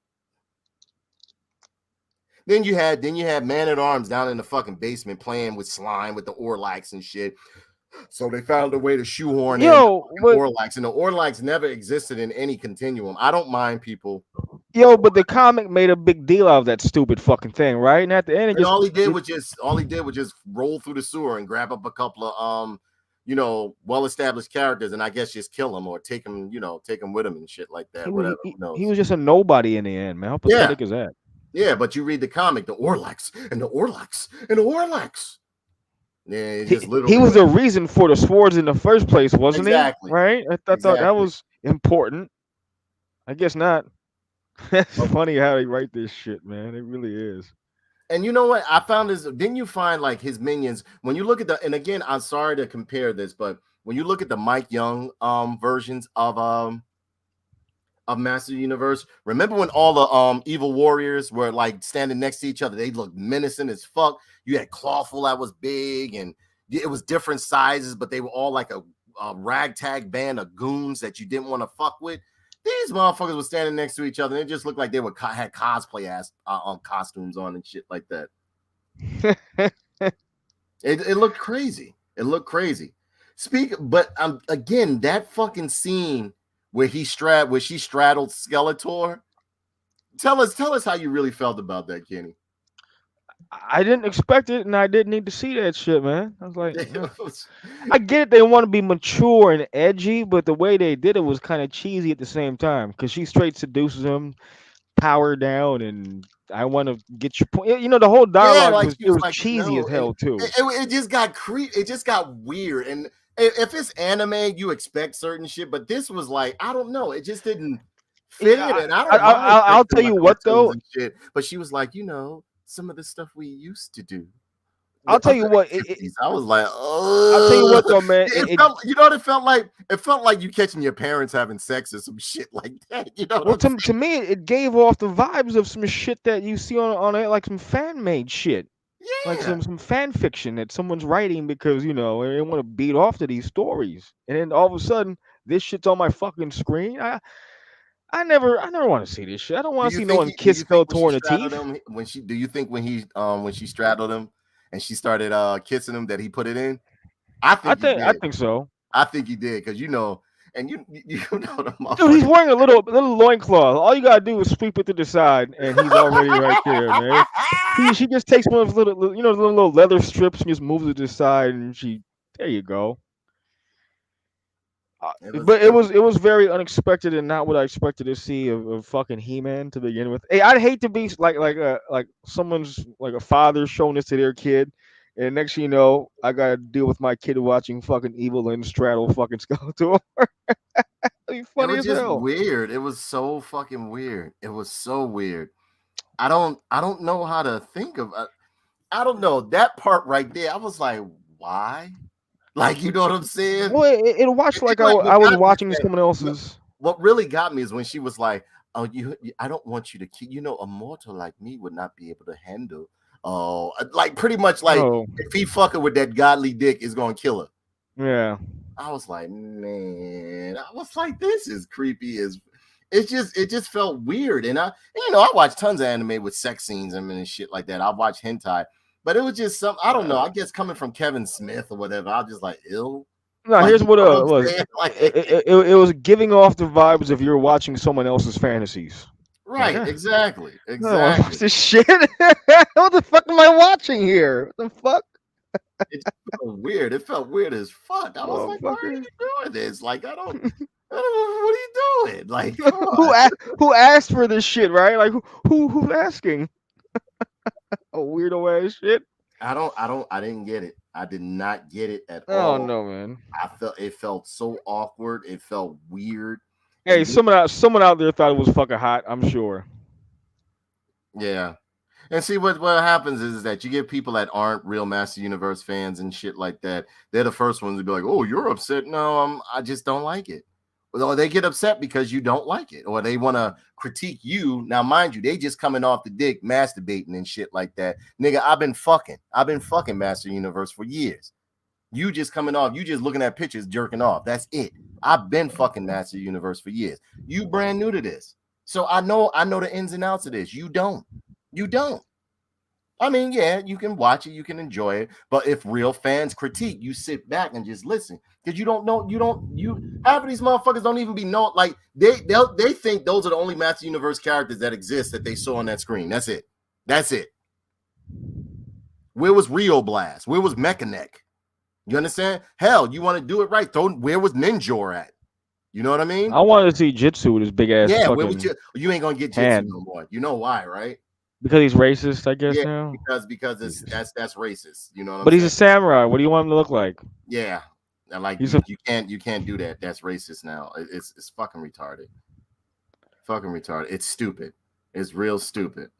Then you had Man at Arms down in the fucking basement playing with slime with the Orlax and shit. So they found a way to shoehorn in Yo, but Orlax, and the Orlax never existed in any continuum. I don't mind people. but the comic made a big deal out of that stupid fucking thing, right? And at the end, it And just all he did was just roll through the sewer and grab up a couple of well-established characters, and I guess just kill them or take them, take them with him and shit like that. Whatever, who he knows? was just a nobody in the end, man. How Yeah, pathetic is that? yeah. But you read the comic, the Orlax and the Orlax and the Orlax. Yeah, it just He literally was the reason for the swords in the first place, wasn't he? exactly, Right? I thought that exactly. was important. I guess not. It's funny how they write this shit, man. It really is. And you know what? I found this. Didn't you find like his minions when you look at and again, I'm sorry to compare this, but when you look at the Mike Young versions of Master Universe, remember when all the evil warriors were like standing next to each other? They looked menacing as fuck. You had Clawful that was big, and it was different sizes, but they were all like a ragtag band of goons that you didn't want to fuck with. These motherfuckers were standing next to each other, and it just looked like they were had cosplay ass costumes on and shit like that. It looked crazy. It looked crazy. But again, that fucking scene where she straddled Skeletor. Tell us how you really felt about that, Kenny. I didn't expect it, and I didn't need to see that shit, man. I was like, I get it. They want to be mature and edgy, but the way they did it was kind of cheesy at the same time. Because she straight seduces him, power down, and I want to get your point. You know, the whole dialogue like was she was like, cheesy no, as hell too. It just got It just got weird. And if it's anime, you expect certain shit, but this was like, I don't know. It just didn't fit in. And I don't mind. I'll tell you what though. And shit, but she was like, some of the stuff we used to do. I'll tell you what. I was like, oh. I'll tell you what though, man. It felt, you know what it felt like? It felt like you catching your parents having sex or some shit like that. You know? Well, to me, it gave off the vibes of some shit that you see on it, like some fan made shit. Yeah. Like some fan fiction that someone's writing because they want to beat off to these stories, and then all of a sudden this shit's on my fucking screen. I never want to see this shit. I don't want to see no one kiss Skeletor in the teeth. Do you think when she straddled him and she started kissing him that he put it in? I think so. I think he did because and you know the dude, he's wearing a little loincloth. All you gotta do is sweep it to the side, and he's already right there, man. She just takes one of his little leather strips and just moves it to the side, and there you go. It was very unexpected and not what I expected to see of fucking He-Man to begin with. Hey, I'd hate to be like someone's like a father showing this to their kid, and next thing you know, I gotta deal with my kid watching fucking evil-lyn straddle fucking Skeletor. Funny as hell. Weird. It was so fucking weird. It was so weird. I don't know how to think of. I don't know that part right there. I was like, why? Like, you know what I'm saying? Well, it watched like I was watching someone else's. What really got me is when she was like, "Oh, I don't want you to keep. A mortal like me would not be able to handle. Oh, like pretty much like if he fucking with that godly dick is gonna kill her." Yeah. I was like, man, I was like, this is creepy as. It just felt weird, and I watch tons of anime with sex scenes and shit like that. I watch hentai. But it was just some, I don't know. I guess coming from Kevin Smith or whatever, I was just like, ill. No, like, here's what it was. Like, it was giving off the vibes of you're watching someone else's fantasies. Right, like, exactly. No, watch this shit. What the fuck am I watching here? What the fuck? It felt weird. It felt weird as fuck. I was like, why are you doing this? Like, I don't know. What are you doing? Like, who asked for this shit, right? Like, who's asking? A weirdo ass shit. I didn't get it. I did not get it at all. Oh no, man. It felt so awkward. It felt weird. Hey, someone out there thought it was fucking hot, I'm sure. Yeah. And see what happens is that you get people that aren't real Master Universe fans and shit like that. They're the first ones to be like, "Oh, you're upset." No, I just don't like it. Or they get upset because you don't like it, or they want to critique you. Now, mind you, they just coming off the dick, masturbating and shit like that. Nigga, I've been fucking Master Universe for years. You just coming off, you just looking at pictures, jerking off. That's it. I've been fucking Master Universe for years. You brand new to this. So I know the ins and outs of this. You don't. I mean, yeah, you can watch it, you can enjoy it, but if real fans critique, you sit back and just listen because you don't know, you half of these motherfuckers don't even be know like they think those are the only Master Universe characters that exist that they saw on that screen. That's it. That's it. Where was Rio Blast? Where was Mechanic? You understand? Hell, you want to do it right? Where was Ninjor at? You know what I mean? I wanted to see Jitsu with his big ass Yeah, where was fucking you ain't gonna get Jitsu hand no more. You know why, right? because he's racist, I guess Yeah, now. because it's Jesus. that's racist. You know what I'm But he's saying? a samurai. What do you want him to look like? Yeah. And like He's a you can't do that. That's racist now. It's fucking retarded. Fucking retarded. It's stupid. It's real stupid.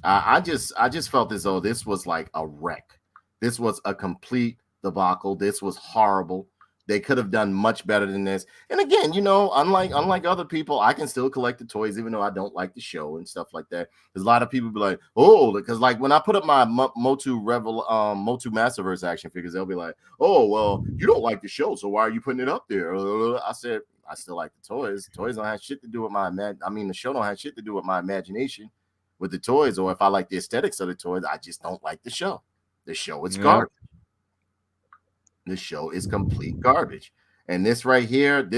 I just felt as though this was like a wreck. This was a complete debacle. This was horrible. They could have done much better than this. And again, you know, unlike other people, I can still collect the toys even though I don't like the show and stuff like that. There's a lot of people be like, oh, because like when I put up my Motu Masterverse action figures, they'll be like, oh, well, you don't like the show, so why are you putting it up there? I said, I still like the toys. Toys don't have shit to do with the show don't have shit to do with my imagination with the toys, or if I like the aesthetics of the toys, I just don't like the show. The show is garbage. The show is complete garbage. And this right here, it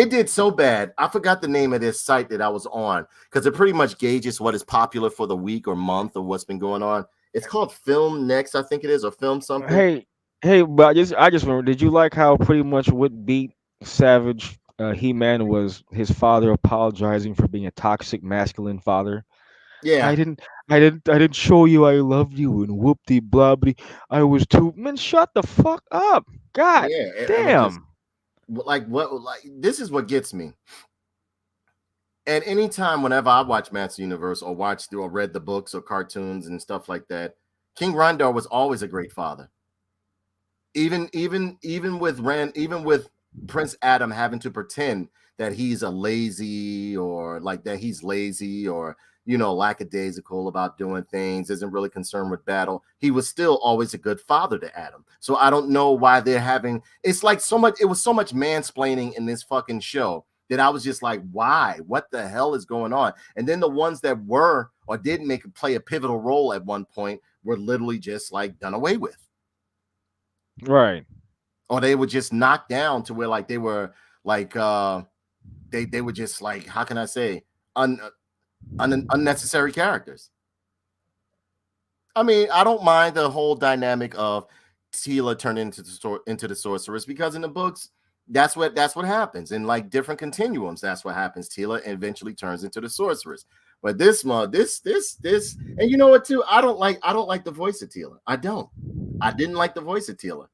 did so bad. I forgot the name of this site that I was on because it pretty much gauges what is popular for the week or month or what's been going on. It's called Film Next, I think it is, or Film something. Hey, but I just remember. Did you like how pretty much what beat Savage He-Man was his father apologizing for being a toxic masculine father? Yeah. I didn't show you I loved you and whoop-de blobby. I was too man. Shut the fuck up. God Yeah. And it just damn. like this is what gets me. At any time, whenever I watch Master Universe or watched or read the books or cartoons and stuff like that, King Rondar was always a great father. Even with Prince Adam having to pretend that he's a lazy or like that he's lazy or lackadaisical about doing things, isn't really concerned with battle. He was still always a good father to Adam. So I don't know why they're having it's like so much. It was so much mansplaining in this fucking show that I was just like, why? What the hell is going on? And then the ones that were or did play a pivotal role at one point were literally just like done away with. Right. Or they were just knocked down to where like they were like they were just like, how can I say, unnecessary characters. I mean, I don't mind the whole dynamic of Teela turning into the sorceress because in the books that's what happens in like different continuums. That's what happens. Teela eventually turns into the sorceress. But this and you know what too? I don't like the voice of Teela. I didn't like the voice of Teela.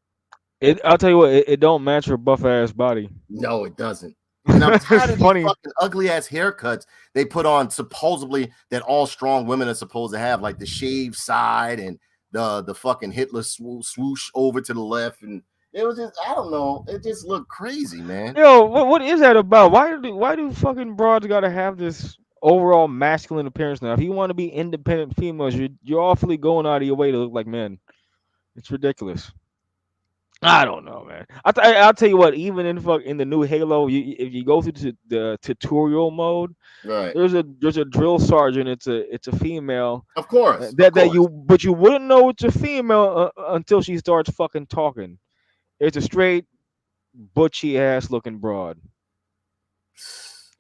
I'll tell you what. It don't match her buff ass body. No, it doesn't. And I'm tired It's of these funny. fucking ugly ass haircuts they put on supposedly that all strong women are supposed to have, like the shaved side and the fucking Hitler swoosh over to the left. And it was just, I don't know, it just looked crazy, man. Yo, what is that about? Why do fucking broads gotta have this overall masculine appearance now? If you want to be independent females, you're awfully going out of your way to look like men. It's ridiculous. I don't know, man. I'll tell you what. Even in the new Halo, if you go through the tutorial mode, Right. there's a drill sergeant. It's a female. Of course. But you wouldn't know it's a female until she starts fucking talking. It's a straight butchy ass looking broad.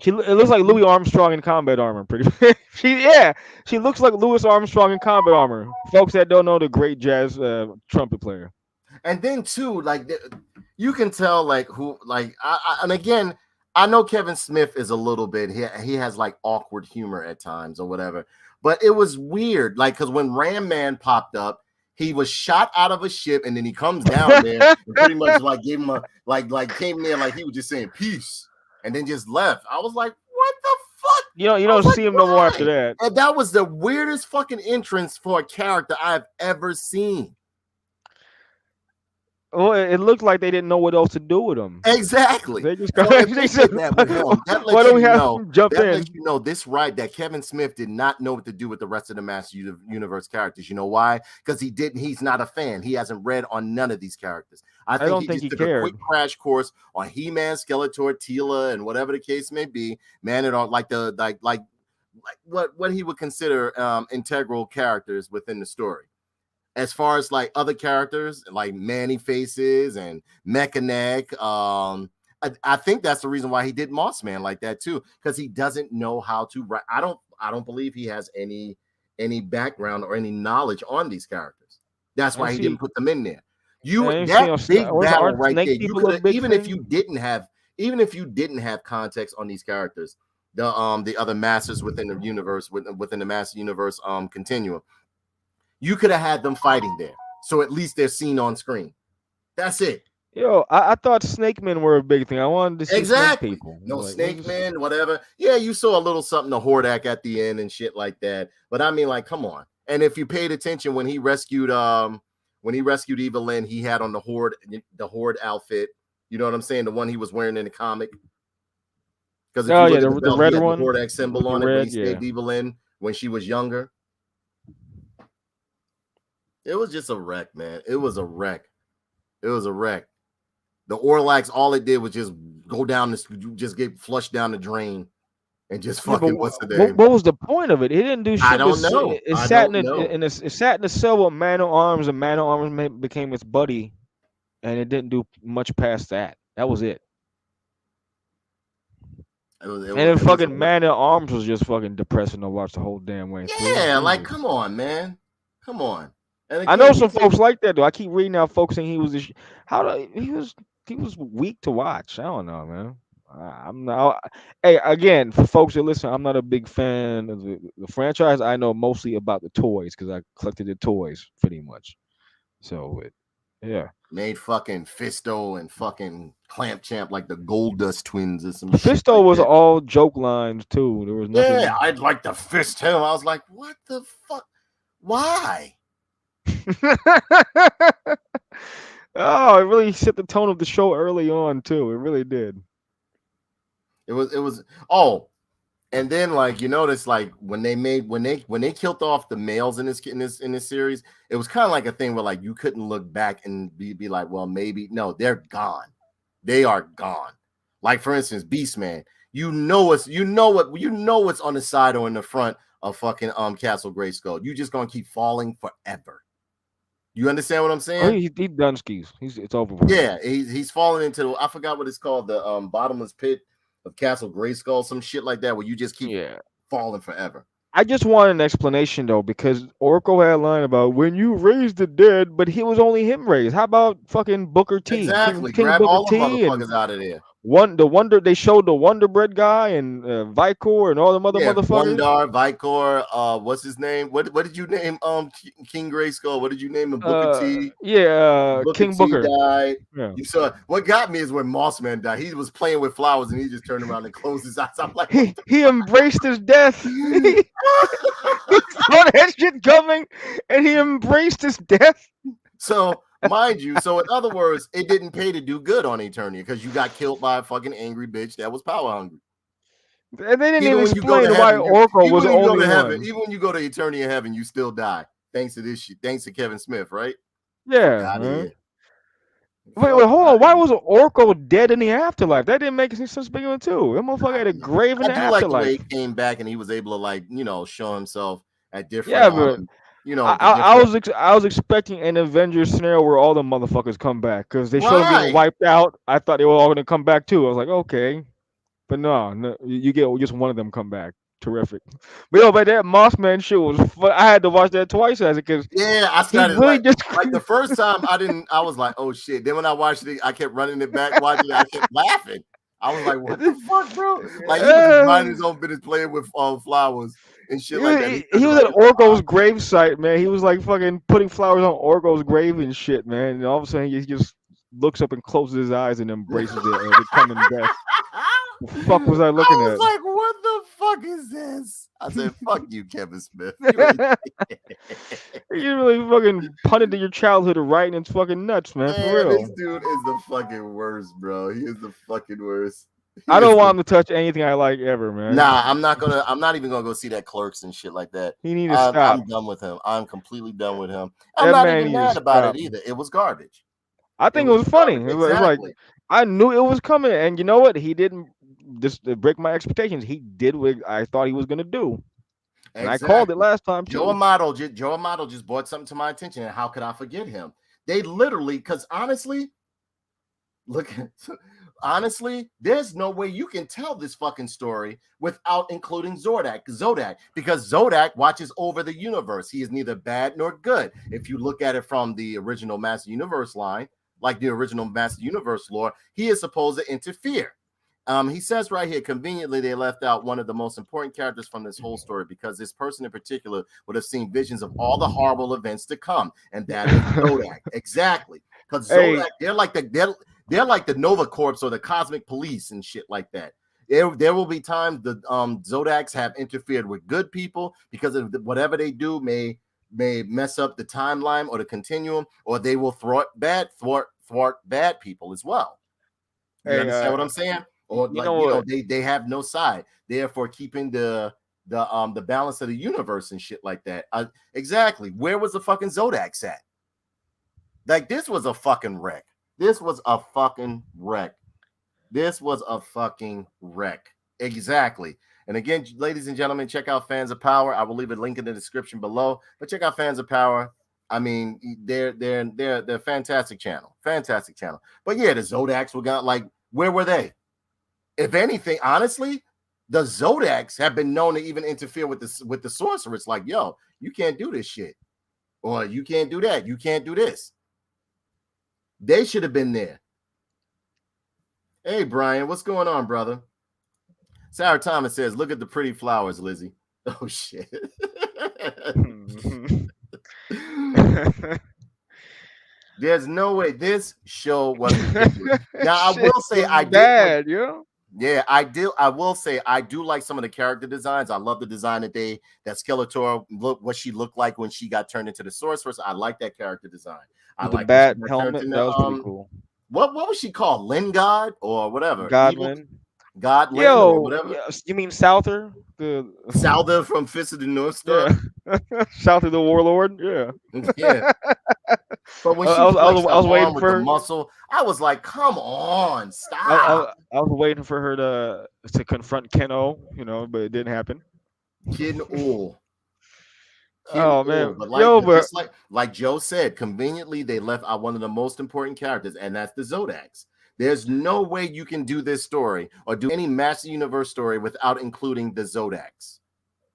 It looks like Louis Armstrong in combat armor. Pretty. She looks like Louis Armstrong in combat armor. Folks that don't know, the great jazz trumpet player. And then too, like you can tell, like who, like and again, I know Kevin Smith is a little bit. He has like awkward humor at times or whatever. But it was weird, like because when Ram Man popped up, he was shot out of a ship, and then he comes down there and pretty much like gave him a like came there like he was just saying peace, and then just left. I was like, what the fuck? You don't see him no more after that. And that was the weirdest fucking entrance for a character I've ever seen. Well, it looked like they didn't know what else to do with him. Exactly. They just So they if they said, did that with him, that why don't we have know, him jump that in? lets you know this right that Kevin Smith did not know what to do with the rest of the Master Universe characters. You know why? Because he didn't. He's not a fan. He hasn't read on none of these characters. I think he just took a quick crash course on He-Man, Skeletor, Teela, and whatever the case may be. Man, it all like like what he would consider integral characters within the story. As far as like other characters like Manny Faces and Mechanic, I think that's the reason why he did Moss Man like that too, because he doesn't know how to write. I don't believe he has any background or any knowledge on these characters. That's why he didn't put them in there. That big battle right there. You could have, even if you didn't have context on these characters, the other masters within the universe, within the master universe continuum, you could have had them fighting there. So at least they're seen on screen. That's it. Yo, I thought Snake Men were a big thing. I wanted to see Snake people. No, like, Snake Men, whatever. Yeah, you saw a little something to Hordak at the end and shit like that. But I mean, like, come on. And if you paid attention when he rescued evil-lyn, he had on the Horde outfit. You know what I'm saying? The one he was wearing in the comic. Because the red one, the Hordak symbol on it when he saved evil-lyn when she was younger. It was just a wreck, man. It was a wreck. The Orlax, all it did was just go down this, just get flushed down the drain, and just fucking what's the name? What was the point of it? It didn't do shit. I don't know. It sat in the cell with Man at Arms, and Man at Arms became its buddy, and it didn't do much past that. That was it. Fucking Man at Arms was just fucking depressing to watch the whole damn way. Yeah, like come on, man, come on. And again, I know some folks like that though. I keep reading out folks saying he was he was weak to watch. I don't know, man. I'm not. Hey, again, for folks that listen, I'm not a big fan of the franchise. I know mostly about the toys because I collected the toys pretty much. So, yeah. Made fucking Fisto and fucking Clamp Champ like the Goldust twins or some shit. Fisto was all joke lines too. There was nothing. Yeah, I'd like to fist him. I was like, what the fuck? Why? Oh, it really set the tone of the show early on too. It really did. It was oh, and then like you notice like when they killed off the males in this series, it was kind of like a thing where like you couldn't look back and be like, well, maybe no, they're gone. They are gone. Like for instance, Beastman. You know what's on the side or in the front of fucking Castle Grayskull. You just gonna keep falling forever. You understand what I'm saying? Oh, he done skis. It's over. Yeah, he's falling into I forgot what it's called, the bottomless pit of Castle Grayskull, some shit like that, where you just keep falling forever. I just want an explanation though, because Oracle had a line about when you raise the dead, but he was only him raised. How about fucking Booker T? Exactly. King grab Booker all the motherfuckers out of there. They showed the Wonder Bread guy and Vicor and all the motherfuckers. Wondar, Vicor, what's his name? What did you name King Grayskull? What did you name him? Booker T? Yeah, King Booker died. Yeah. You saw what got me is when Mossman died. He was playing with flowers and he just turned around and closed his eyes. I'm like, he embraced his death. He saw that shit coming and he embraced his death. So mind you, so in other words, it didn't pay to do good on Eternia because you got killed by a fucking angry bitch that was power hungry. And they didn't even explain why Oracle was the only one. Even when you go to Eternia heaven, you still die. Thanks to this shit. Thanks to Kevin Smith, right? Yeah. Wait, hold on. Why was Oracle dead in the afterlife? That didn't make any sense. Big one too. That motherfucker had a grave in the afterlife. Like the way he came back and he was able to like show himself at different. Yeah, but I was expecting an Avengers scenario where all the motherfuckers come back because they showed them getting wiped out. I thought they were all going to come back too. I was like, okay, but no, you get just one of them come back. Terrific. But that Mossman shit was fun. I had to watch that twice as it because I started really like the first time I was like, oh shit. Then when I watched it, I kept running it back, watching it, I kept laughing. I was like, what the fuck, bro? Like he was minding his own business, playing with flowers and shit like that. He was at Orgo's grave site, man. He was like fucking putting flowers on Orgo's grave and shit, man. And all of a sudden he just looks up and closes his eyes and embraces the coming death. The fuck was I looking at? I was like, what the fuck is this? I said, fuck you, Kevin Smith. You really fucking punted to your childhood right in its fucking nuts, man. For real. This dude is the fucking worst, bro. He is the fucking worst. I don't want him to touch anything I like ever, man. Nah, I'm not even gonna go see that Clerks and shit like that. He needs to stop. I'm done with him. I'm completely done with him. I'm not even mad about it either. It was garbage. I think it was funny. It was like I knew it was coming, and you know what? He didn't this to break my expectations. He did what I thought he was gonna do, and I called it Exactly. last time too. Joe Amato just brought something to my attention, and how could I forget him? They literally, because honestly, look, honestly, there's no way you can tell this fucking story without including Zodak, because Zodak watches over the universe. He is neither bad nor good. If you look at it from the original Master Universe line, like the original Master Universe lore, he is supposed to interfere. He says right here, conveniently, they left out one of the most important characters from this whole story because this person in particular would have seen visions of all the horrible events to come, and that is Zodak. Exactly, because Zodak, they're like the Nova Corps or the Cosmic Police and shit like that. There will be times the Zodaks have interfered with good people because of whatever they do may mess up the timeline or the continuum, or they will thwart bad people as well. You understand what I'm saying? Or they have no side, therefore keeping the balance of the universe and shit like that. Exactly. Where was the fucking Zodaks at? Like, this was a fucking wreck. Exactly. And again, ladies and gentlemen, check out Fans of Power. I will leave a link in the description below. But check out Fans of Power. I mean, they're a fantastic channel. But yeah, the Zodaks were got, like, where were they? If anything, honestly, the Zodaks have been known to even interfere with the sorcerers. Like, yo, you can't do this shit, or you can't do that. You can't do this. They should have been there. Hey, Brian, what's going on, brother? Sarah Thomas says, "Look at the pretty flowers, Lizzie." Oh shit. There's no way this show wasn't. Now I will say I did. Yeah, I will say I do like some of the character designs. I love the design that Skeletor what she looked like when she got turned into the sorceress. I like that character design. I like the bat helmet. That was pretty cool. What was she called? Lyn God or whatever? Godlyn. Yo, whatever. You mean Souther? Souther from Fist of the North Star? Yeah. Souther the Warlord? Yeah. Yeah. But when I was waiting for the muscle, I was like, come on, stop. I was waiting for her to confront Ken-O, but it didn't happen. Ken-O. Oh man, but like Joe said, conveniently they left out one of the most important characters, and that's the Zodaks. There's no way you can do this story or do any Master Universe story without including the Zodaks.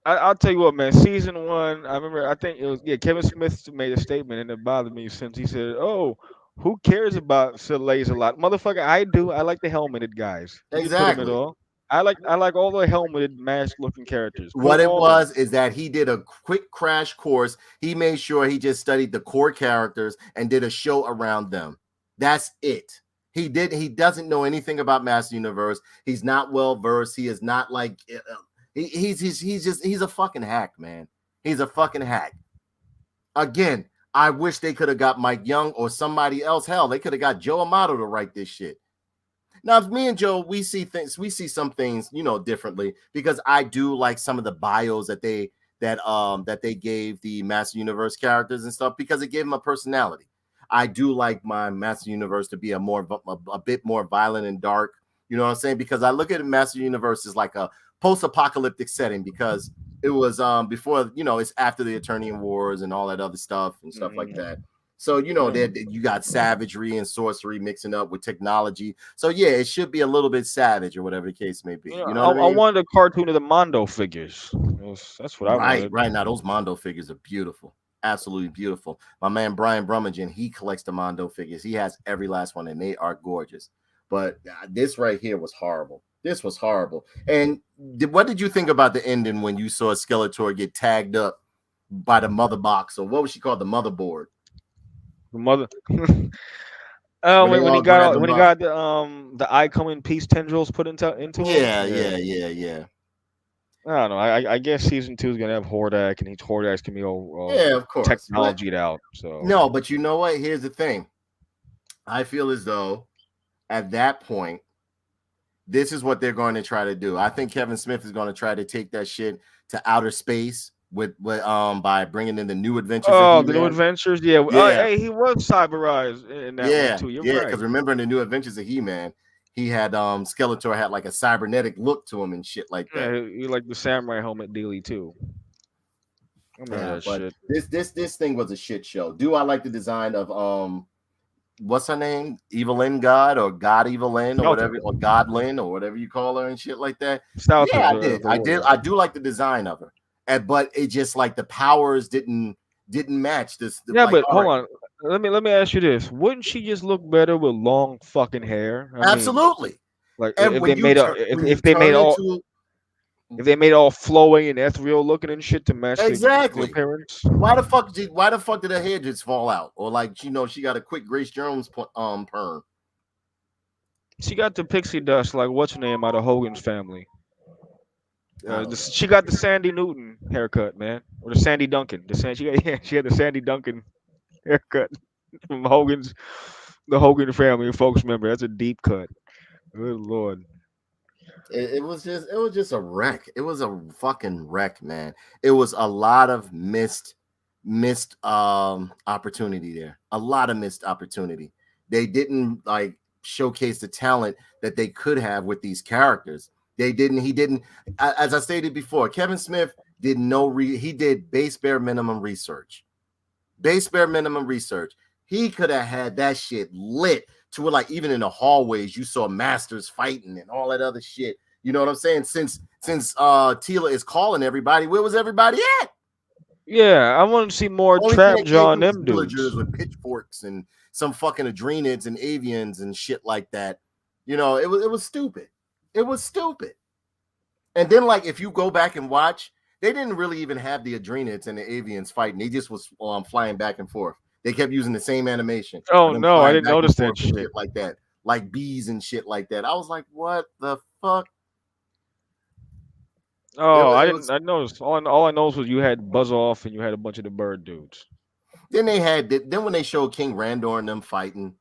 I'll tell you what, man. Season 1, I remember. I think it was Kevin Smith made a statement, and it bothered me since he said, "Oh, who cares about Soleil's a lot, motherfucker? I do. I like the helmeted guys. Exactly. I like all the helmeted, masked-looking characters. What it was is that he did a quick crash course. He made sure he just studied the core characters and did a show around them. That's it. He doesn't know anything about Master Universe. He's not well versed. He is not like he's a fucking hack, man. He's a fucking hack. Again, I wish they could have got Mike Young or somebody else. Hell, they could have got Joe Amato to write this shit. Now, me and Joe, we see some things, differently, because I do like some of the bios that they gave the Master Universe characters and stuff, because it gave them a personality. I do like my Master Universe to be a bit more violent and dark. You know what I'm saying? Because I look at Master Universe as like a post-apocalyptic setting, because it was before, it's after the Eternian Wars and all that other stuff and stuff like that. So, you got savagery and sorcery mixing up with technology. So, yeah, it should be a little bit savage or whatever the case may be. You know what I mean? I wanted a cartoon of the Mondo figures. That's what I wanted. Right. Now, those Mondo figures are beautiful. Absolutely beautiful. My man, Brian Brummagem, he collects the Mondo figures. He has every last one, and they are gorgeous. But this right here was horrible. This was horrible. And what did you think about the ending when you saw Skeletor get tagged up by the mother box, or what was she called? The motherboard. The mother. When he got the eye coming peace tendrils put into him. Yeah. I don't know. I guess season 2 is gonna have Hordak, and Hordaks can be all of course technologied out. So no, but you know what? Here's the thing. I feel as though at that point, this is what they're going to try to do. I think Kevin Smith is going to try to take that shit to outer space with by bringing in the New Adventures. Oh, the New Adventures, yeah. Hey, he was cyberized in that one too. You're right. Because remember in the New Adventures of He-Man, Skeletor had like a cybernetic look to him and shit like Yeah, that. you like the samurai helmet dealy too. I remember Yeah, that but shit. this thing was a shit show. Do I like the design of what's her name? Evil-lyn God or God Evil-lyn or whatever, or Godlyn or whatever you call her and shit like that. Yeah, I did. I do like the design of her. But it just like the powers didn't match this. Yeah, Like, but all hold right, on. Let me ask you this: wouldn't she just look better with long fucking hair? I mean, absolutely. like And if they made if they made all if they made all flowing and ethereal looking and shit to match the exactly. appearance. Why the fuck did her hair just fall out? Or like she got a quick Grace Jones perm. She got the pixie dust like what's her name out of Hogan's Family. I don't know. She got the Sandy Newton haircut, man, or the Sandy Duncan. She had the Sandy Duncan haircut from the Hogan Family. Folks, remember that's a deep cut. Good lord. It was just a wreck. It was a fucking wreck, man. It was a lot of missed opportunity there. A lot of missed opportunity. They didn't like showcase the talent that they could have with these characters. He didn't, as I stated before, Kevin Smith did he did bare minimum research. Base bare minimum research. He could have had that shit lit to where, like, even in the hallways, you saw masters fighting and all that other shit. You know what I'm saying? Since Tila is calling everybody, where was everybody at? Yeah, I want to see more Trap Jaw and them dudes with pitchforks and some fucking adrenids and avians and shit like that. You know, it was stupid. It was stupid. And then, like, if you go back and watch, they didn't really even have the adrenids and the avians fighting. They just was flying back and forth. They kept using the same animation. Oh no, I didn't notice that shit like that, like bees and shit like that. I was like, what the fuck? Oh, I didn't. I noticed. All I noticed was you had Buzz Off and you had a bunch of the bird dudes. Then when they showed King Randor and them fighting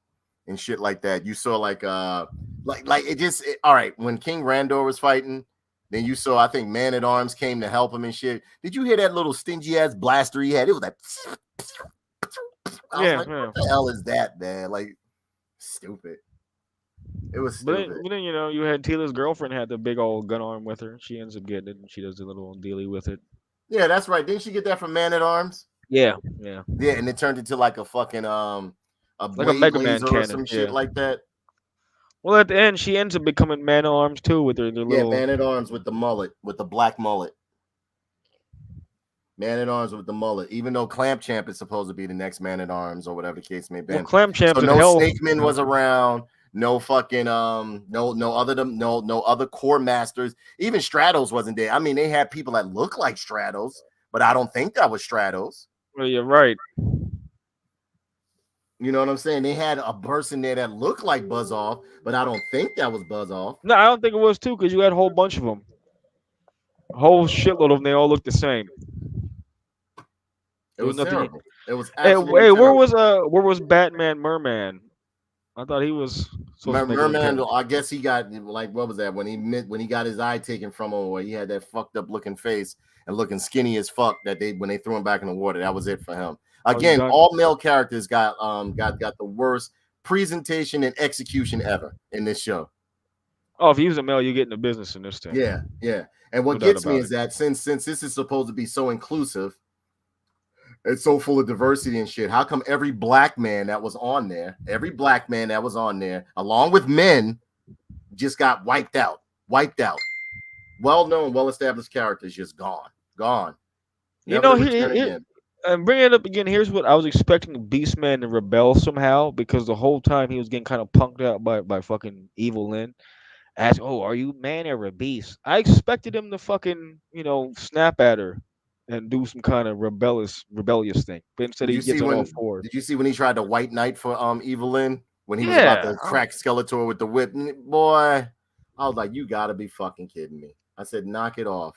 and shit like that, you saw like all right. When King Randor was fighting, then you saw, I think, Man at Arms came to help him and shit. Did you hear that little stingy ass blaster he had? It was like, I was like, what the hell is that, man? Like, stupid. It was stupid. But then you had Tila's girlfriend had the big old gun arm with her. She ends up getting it, and she does a little dealy with it. Yeah, that's right. Didn't she get that from Man at Arms? Yeah. And it turned into like a fucking like a Mega Man cannon or some shit like that. Well, at the end, she ends up becoming Man at Arms too with her little. Man at Arms with the mullet, with the black mullet. Man at Arms with the mullet, even though Clamp Champ is supposed to be the next Man at Arms or whatever the case may be. Well, Clamp Champ, so no Snakeman was around. No fucking no other core masters. Even Stratos wasn't there. I mean, they had people that look like Stratos, but I don't think that was Stratos. Well, you're right. You know what I'm saying? They had a person there that looked like Buzz Off, but I don't think that was Buzz Off. No, I don't think it was too, because you had a whole bunch of them. A whole shitload of them. They all looked the same. It was terrible. It was absolutely terrible. Where was Batman Merman? I thought he was Merman. I guess he got, like, what was that when he got his eye taken from him, where he had that fucked up looking face and looking skinny as fuck, that when they threw him back in the water, that was it for him. Again, all male characters got the worst presentation and execution ever in this show. Oh, if he was a male, you get in the business in this thing. Yeah. And what gets me is that since this is supposed to be so inclusive, it's so full of diversity and shit, how come every black man that was on there, along with men, just got wiped out? Well-known, well-established characters just gone. And bringing it up again, here's what I was expecting Beastman to rebel somehow, because the whole time he was getting kind of punked out by fucking evil-lyn. Ask, oh, are you man or a beast? I expected him to fucking, snap at her and do some kind of rebellious thing. But instead he gets on all fours. Did you see when he tried to white knight for evil-lyn? When he was about to crack Skeletor with the whip? Boy, I was like, you gotta be fucking kidding me. I said, knock it off.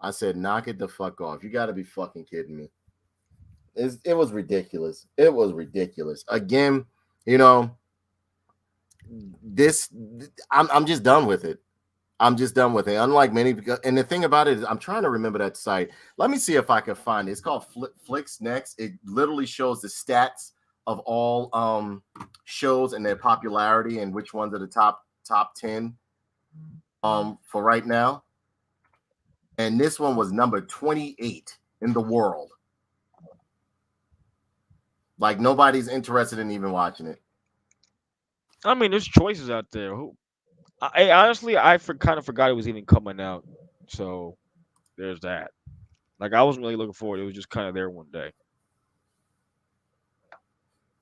I said, knock it the fuck off. You gotta be fucking kidding me. It was ridiculous. Again, I'm just done with it. Unlike many, and the thing about it is, I'm trying to remember that site. Let me see if I can find it. It's called Flicks Next. It literally shows the stats of all shows and their popularity and which ones are the top 10 for right now. And this one was number 28 in the world. Like nobody's interested in even watching it. I mean, there's choices out there. I honestly, kind of forgot it was even coming out. So there's that. Like I wasn't really looking forward. It was just kind of there one day.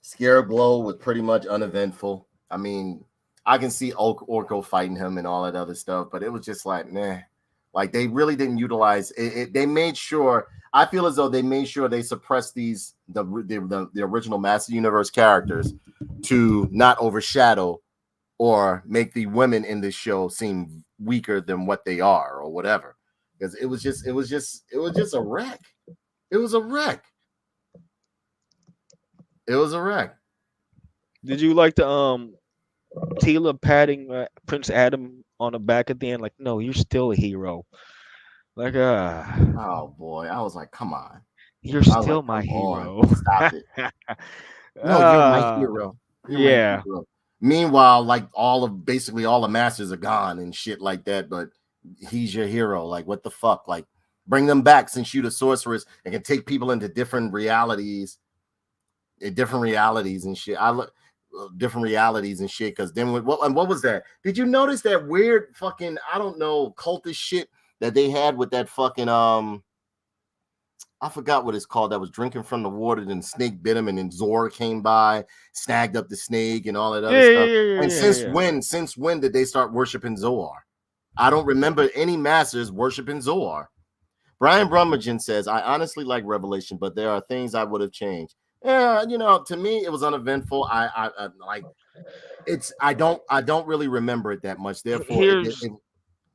Scarab Glow was pretty much uneventful. I mean, I can see Orko fighting him and all that other stuff, but it was just like, meh. Like they really didn't utilize it. They made sure. I feel as though they made sure they suppressed the original Master Universe characters to not overshadow or make the women in this show seem weaker than what they are or whatever. Because it was just a wreck. It was a wreck. It was a wreck. Did you like the Tila patting Prince Adam on the back at the end? Like, no, you're still a hero. Like, oh boy, I was like, come on, you're still my hero. Stop it. No, you're my hero. Yeah. My hero. Meanwhile, like basically all the masters are gone and shit like that, but he's your hero. Like, what the fuck? Like, bring them back since you're the sorceress and can take people into different realities and shit. Different realities and shit. Because then what was that? Did you notice that weird fucking cultist shit that they had with that fucking I forgot what it's called, that was drinking from the water, then the snake bit him, and then Zora came by, snagged up the snake and all that other stuff. And since when did they start worshiping Zoar? I don't remember any masters worshiping Zoar. Brian Brummagem says, I honestly like Revelation, but there are things I would have changed. Yeah, to me it was uneventful. I like it's I don't really remember it that much. Therefore,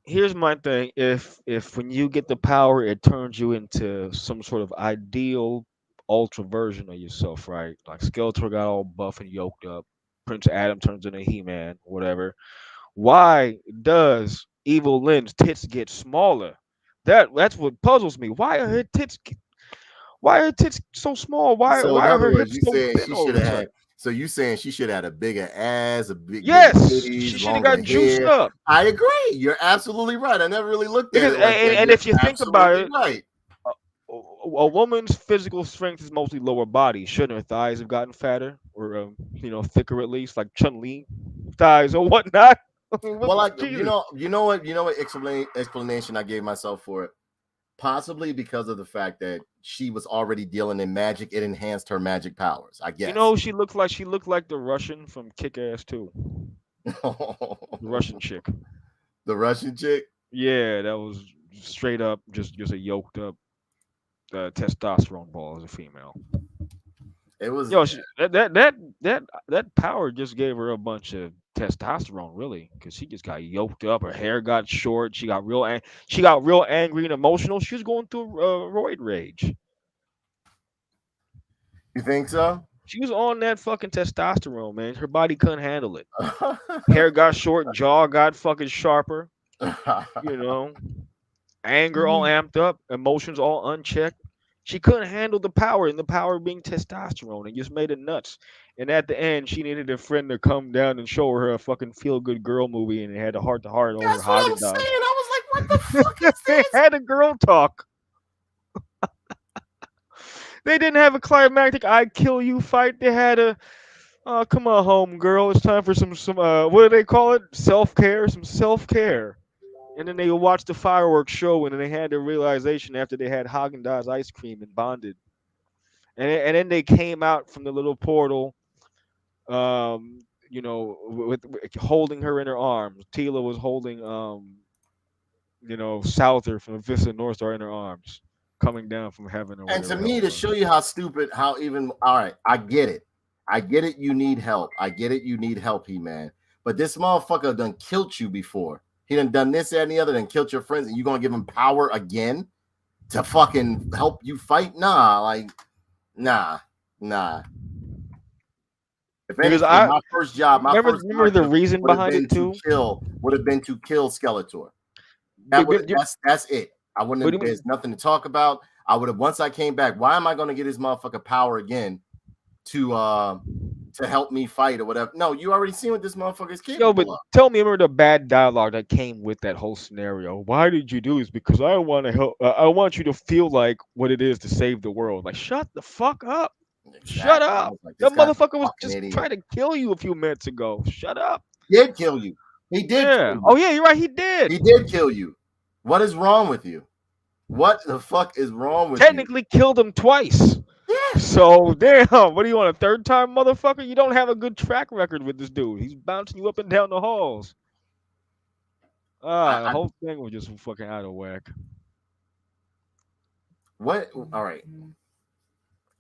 here's my thing. If when you get the power, it turns you into some sort of ideal ultra version of yourself, right? Like Skeletor got all buff and yoked up. Prince Adam turns into He-Man, whatever. Why does evil-lyn's tits get smaller? That's what puzzles me. Why are her tits so small? Why are her hips so thin all of a sudden? So you saying she should have had a bigger ass, bigger titties, she should have got juiced up. I agree. You're absolutely right. I never really looked at it like that. And if you think about it, right. A woman's physical strength is mostly lower body. Shouldn't her thighs have gotten fatter or thicker at least, like Chun-Li thighs or whatnot? Well, you know what explanation I gave myself for it. Possibly because of the fact that she was already dealing in magic, it enhanced her magic powers, I guess. She looked like the Russian from Kick-Ass 2. The Russian chick. The Russian chick? Yeah, that was straight up just a yoked up testosterone ball as a female. It was that power just gave her a bunch of testosterone, really, because she just got yoked up. Her hair got short. She got real angry and emotional. She was going through roid rage. You think so? She was on that fucking testosterone, man. Her body couldn't handle it. Hair got short, jaw got fucking sharper. Anger all amped up, emotions all unchecked. She couldn't handle the power, and the power being testosterone, and just made it nuts. And at the end, she needed a friend to come down and show her a fucking feel-good girl movie, and it had a heart-to-heart over That's what I'm saying. I was like, what the fuck is They this? had a girl talk. They didn't have a climactic "I kill you" fight. They had a come on home, girl. It's time for some what do they call it? Self-care, some self-care. And then they watched the fireworks show, and then they had their realization after they had Haagen-Dazs ice cream and bonded. And then they came out from the little portal, with holding her in her arms. Tila was holding, Souther from Vista North Star in her arms, coming down from heaven. And to me, to show you how stupid, all right, I get it. You need help. He-Man. But this motherfucker done killed you before. He done this, that, and the other, and killed your friends, and you gonna give him power again to fucking help you fight? Nah. If anything, my first job, remember the reason behind it too? Would have been to kill Skeletor. That's it. I wouldn't have. There's nothing to talk about. I would have, once I came back. Why am I gonna get his motherfucker power again? to help me fight or whatever. No, you already seen what this motherfucker is Yo, but capable of. tell me, remember the bad dialogue that came with that whole scenario? Why did you do this? Because I want to help. I want you to feel like what it is to save the world. Like, shut the fuck up. Shut Exactly. I up. was like, this That guy's a motherfucker was fucking just idiot. trying to kill you a few minutes ago. Shut up. He did kill you. He did Yeah. kill Oh you. yeah, you're right. He did. He did kill you. What is wrong with you? What the fuck is wrong with you? Technically killed him twice. Yeah. So damn, what do you want, a third time, motherfucker? You don't have a good track record with this dude. He's bouncing you up and down the halls. The I, whole thing was just fucking out of whack. what? All right.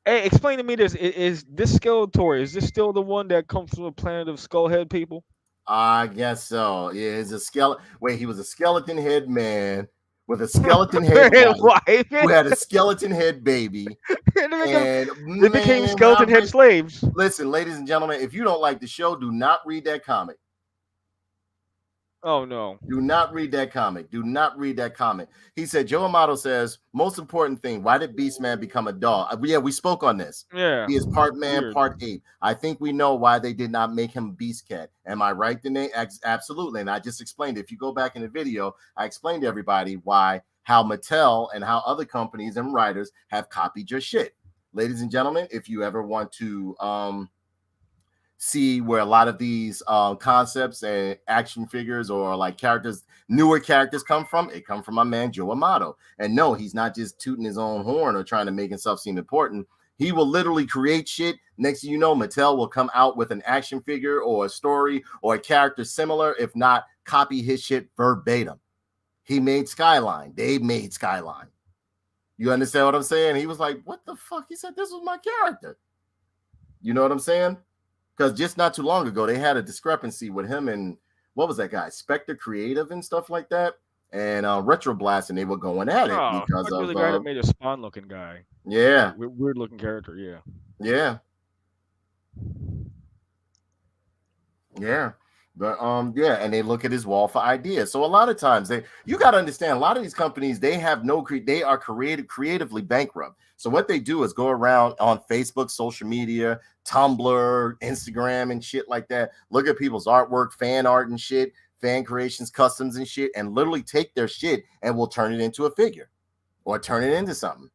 Hey, explain to me this. Is this Skeletor? Is this still the one that comes from the planet of Skullhead people? I guess so. Yeah, he's a skeleton. Wait, he was a skeleton head man with a skeleton head wife who had a skeleton head baby. And They became skeleton head slaves. Listen, ladies and gentlemen, if you don't like the show, do not read that comic. Oh no. Do not read that comic. Do not read that comic. He said, Joe Amato says, most important thing, why did Beastman become a dog? Yeah, we spoke on this. Yeah. He is part man, Weird. part ape. I think we know why they did not make him Beast Cat. Am I right, Danae? Absolutely. And I just explained it. If you go back in the video, I explained to everybody how Mattel and how other companies and writers have copied your shit. Ladies and gentlemen, if you ever want to see where a lot of these concepts and action figures or like characters, newer characters come from, it come from my man Joe Amato. And no, he's not just tooting his own horn or trying to make himself seem important. He will literally create shit. Next thing you know, Mattel will come out with an action figure or a story or a character similar, if not copy his shit verbatim. He made Skyline. They made Skyline. You understand what I'm saying? He was like, what the fuck? He said, this was my character. You know what I'm saying? Because just not too long ago, they had a discrepancy with him and what was that guy? Spectre Creative and stuff like that. And Retro Blast, and they were going at it because of the guy that made a Spawn looking guy. Yeah. Weird looking character, yeah. Yeah. Yeah. But yeah, and they look at his wall for ideas. So a lot of times you got to understand, a lot of these companies, they have they are creatively bankrupt. So what they do is go around on Facebook, social media, Tumblr, Instagram, and shit like that. Look at people's artwork, fan art and shit, fan creations, customs and shit, and literally take their shit and will turn it into a figure or turn it into something.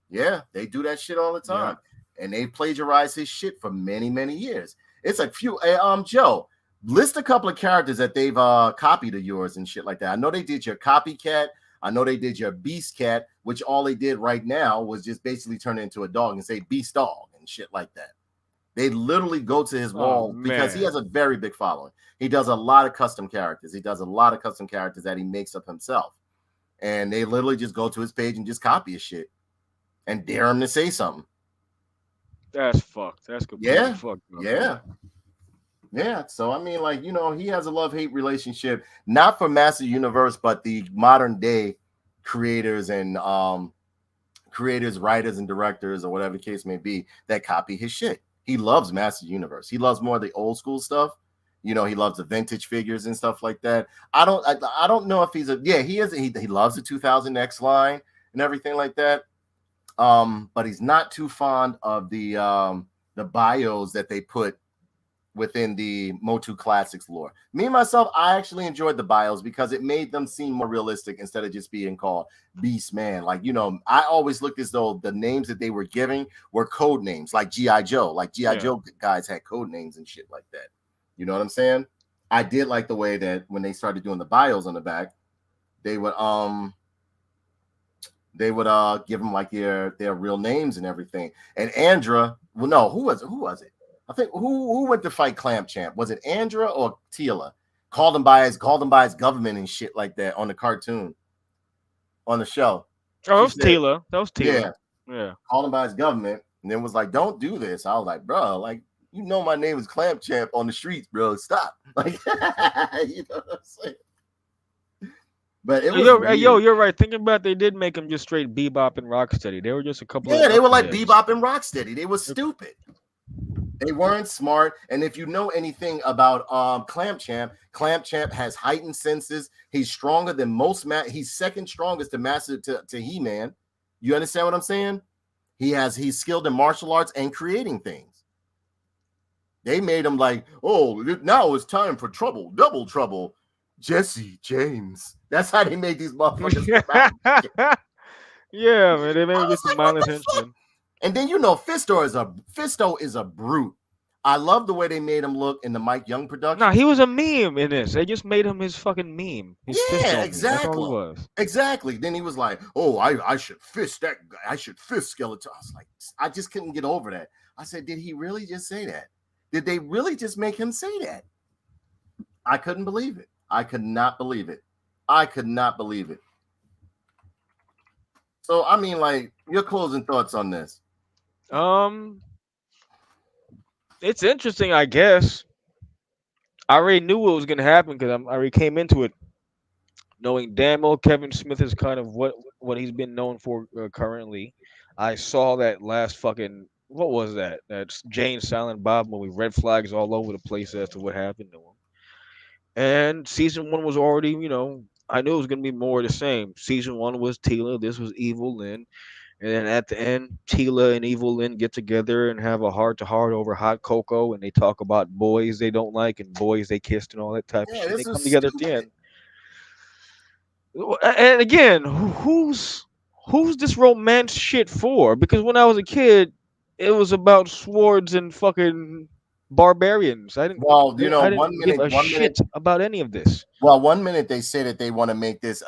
Yeah, they do that shit all the time. Yeah. And they plagiarize his shit for many, many years. It's a few. Joe, list a couple of characters that they've copied of yours and shit like that. I know they did your Copycat. I know they did your Beast Cat, which all they did right now was just basically turn it into a dog and say Beast Dog and shit like that. They literally go to his wall because he has a very big following. He does a lot of custom characters. He does a lot of custom characters that he makes up himself. And they literally just go to his page and just copy his shit and dare him to say something. That's fucked. That's completely fucked. Yeah. Yeah. So, I mean, like, you know, he has a love-hate relationship, not for Master Universe, but the modern day creators and creators, writers, and directors, or whatever the case may be, that copy his shit. He loves Master Universe. He loves more of the old school stuff. You know, he loves the vintage figures and stuff like that. I don't know if he loves the 2000X line and everything like that. But he's not too fond of the bios that they put within the Motu Classics lore. Me myself, I actually enjoyed the bios because it made them seem more realistic instead of just being called Beast Man. Like, you know, I always looked as though the names that they were giving were code names, like G.I. Joe. Like G.I. Joe guys had code names and shit like that. You know what I'm saying? I did like the way that when they started doing the bios on the back, they would give them like their real names and everything. And Andra, well, no, who was it? I think who went to fight Clamp Champ? Was it Andra or Tila? Called him by his government and shit like that on the cartoon, on the show. Oh, that was Tila. That was Tila. Yeah. Called him by his government, and then was like, "Don't do this." I was like, "Bro, like, you know my name is Clamp Champ on the streets, bro. Stop." Like, you know what I'm saying? But it was you're right. Thinking about it, they did make them just straight Bebop and Rocksteady. They were just a couple. Yeah, they were like Bebop and Rocksteady. They were stupid. They weren't smart. And if you know anything about Clamp Champ has heightened senses. He's stronger than most. He's second strongest to He-Man. You understand what I'm saying? He's skilled in martial arts and creating things. They made him like, oh, now it's time for trouble, double trouble. Jesse James. That's how they made these motherfuckers come out. Yeah, man, they made I me get was some like, what mindless the fuck? henchmen. And then Fisto is a brute. I love the way they made him look in the Mike Young production. No, he was a meme in this. They just made him his fucking meme. His Yeah, meme. exactly. That's all he was. Exactly. Then he was like, "Oh, I should fist that guy. I should fist Skeletor." I was like, I just couldn't get over that. I said, did he really just say that? Did they really just make him say that? I couldn't believe it. I could not believe it. I could not believe it. So, I mean, like, your closing thoughts on this? It's interesting, I guess. I already knew what was gonna happen because I already came into it knowing damn well Kevin Smith is kind of what he's been known for currently. I saw that last fucking what was that? That's Jane Silent Bob movie. Red flags all over the place as to what happened to him. And season one was already, I knew it was gonna be more of the same. Season one was Tila. This was evil-lyn. And then at the end, Tila and evil-lyn get together and have a heart to heart over hot cocoa, and they talk about boys they don't like and boys they kissed and all that type of Yeah, shit. They this come was together at the stupid. end. And again, who's this romance shit for? Because when I was a kid, it was about swords and fucking barbarians. Well, I one didn't give minute, a shit about any of this. well, 1 minute they say that they want to make this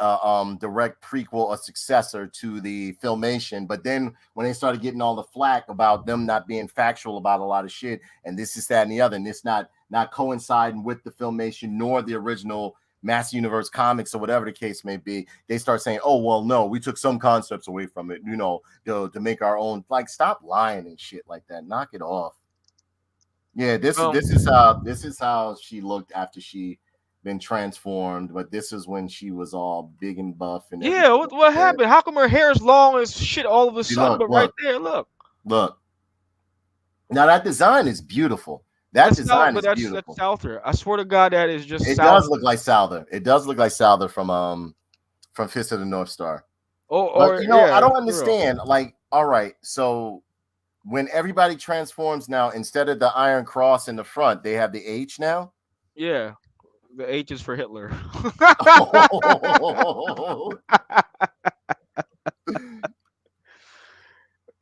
direct prequel or successor to the Filmation, but then when they started getting all the flack about them not being factual about a lot of shit, and this is that and the other, and this not coinciding with the Filmation nor the original Master Universe comics or whatever the case may be, they start saying, "Oh well, no, we took some concepts away from it, to make our own." Like, stop lying and shit like that. Knock it off. Yeah, this is how she looked after she been transformed, but this is when she was all big and buff and Yeah, everything. what happened? How come her hair is long as shit all of a See, sudden? look, But right there, look. Now that design is beautiful. That design is That's beautiful. Souther. I swear to God, that is just It Souther. does look like Souther. It does look like Souther from Fist of the North Star. But I don't understand. Like, all right, so when everybody transforms now, instead of the Iron Cross in the front, they have the H now. Yeah, the H is for Hitler.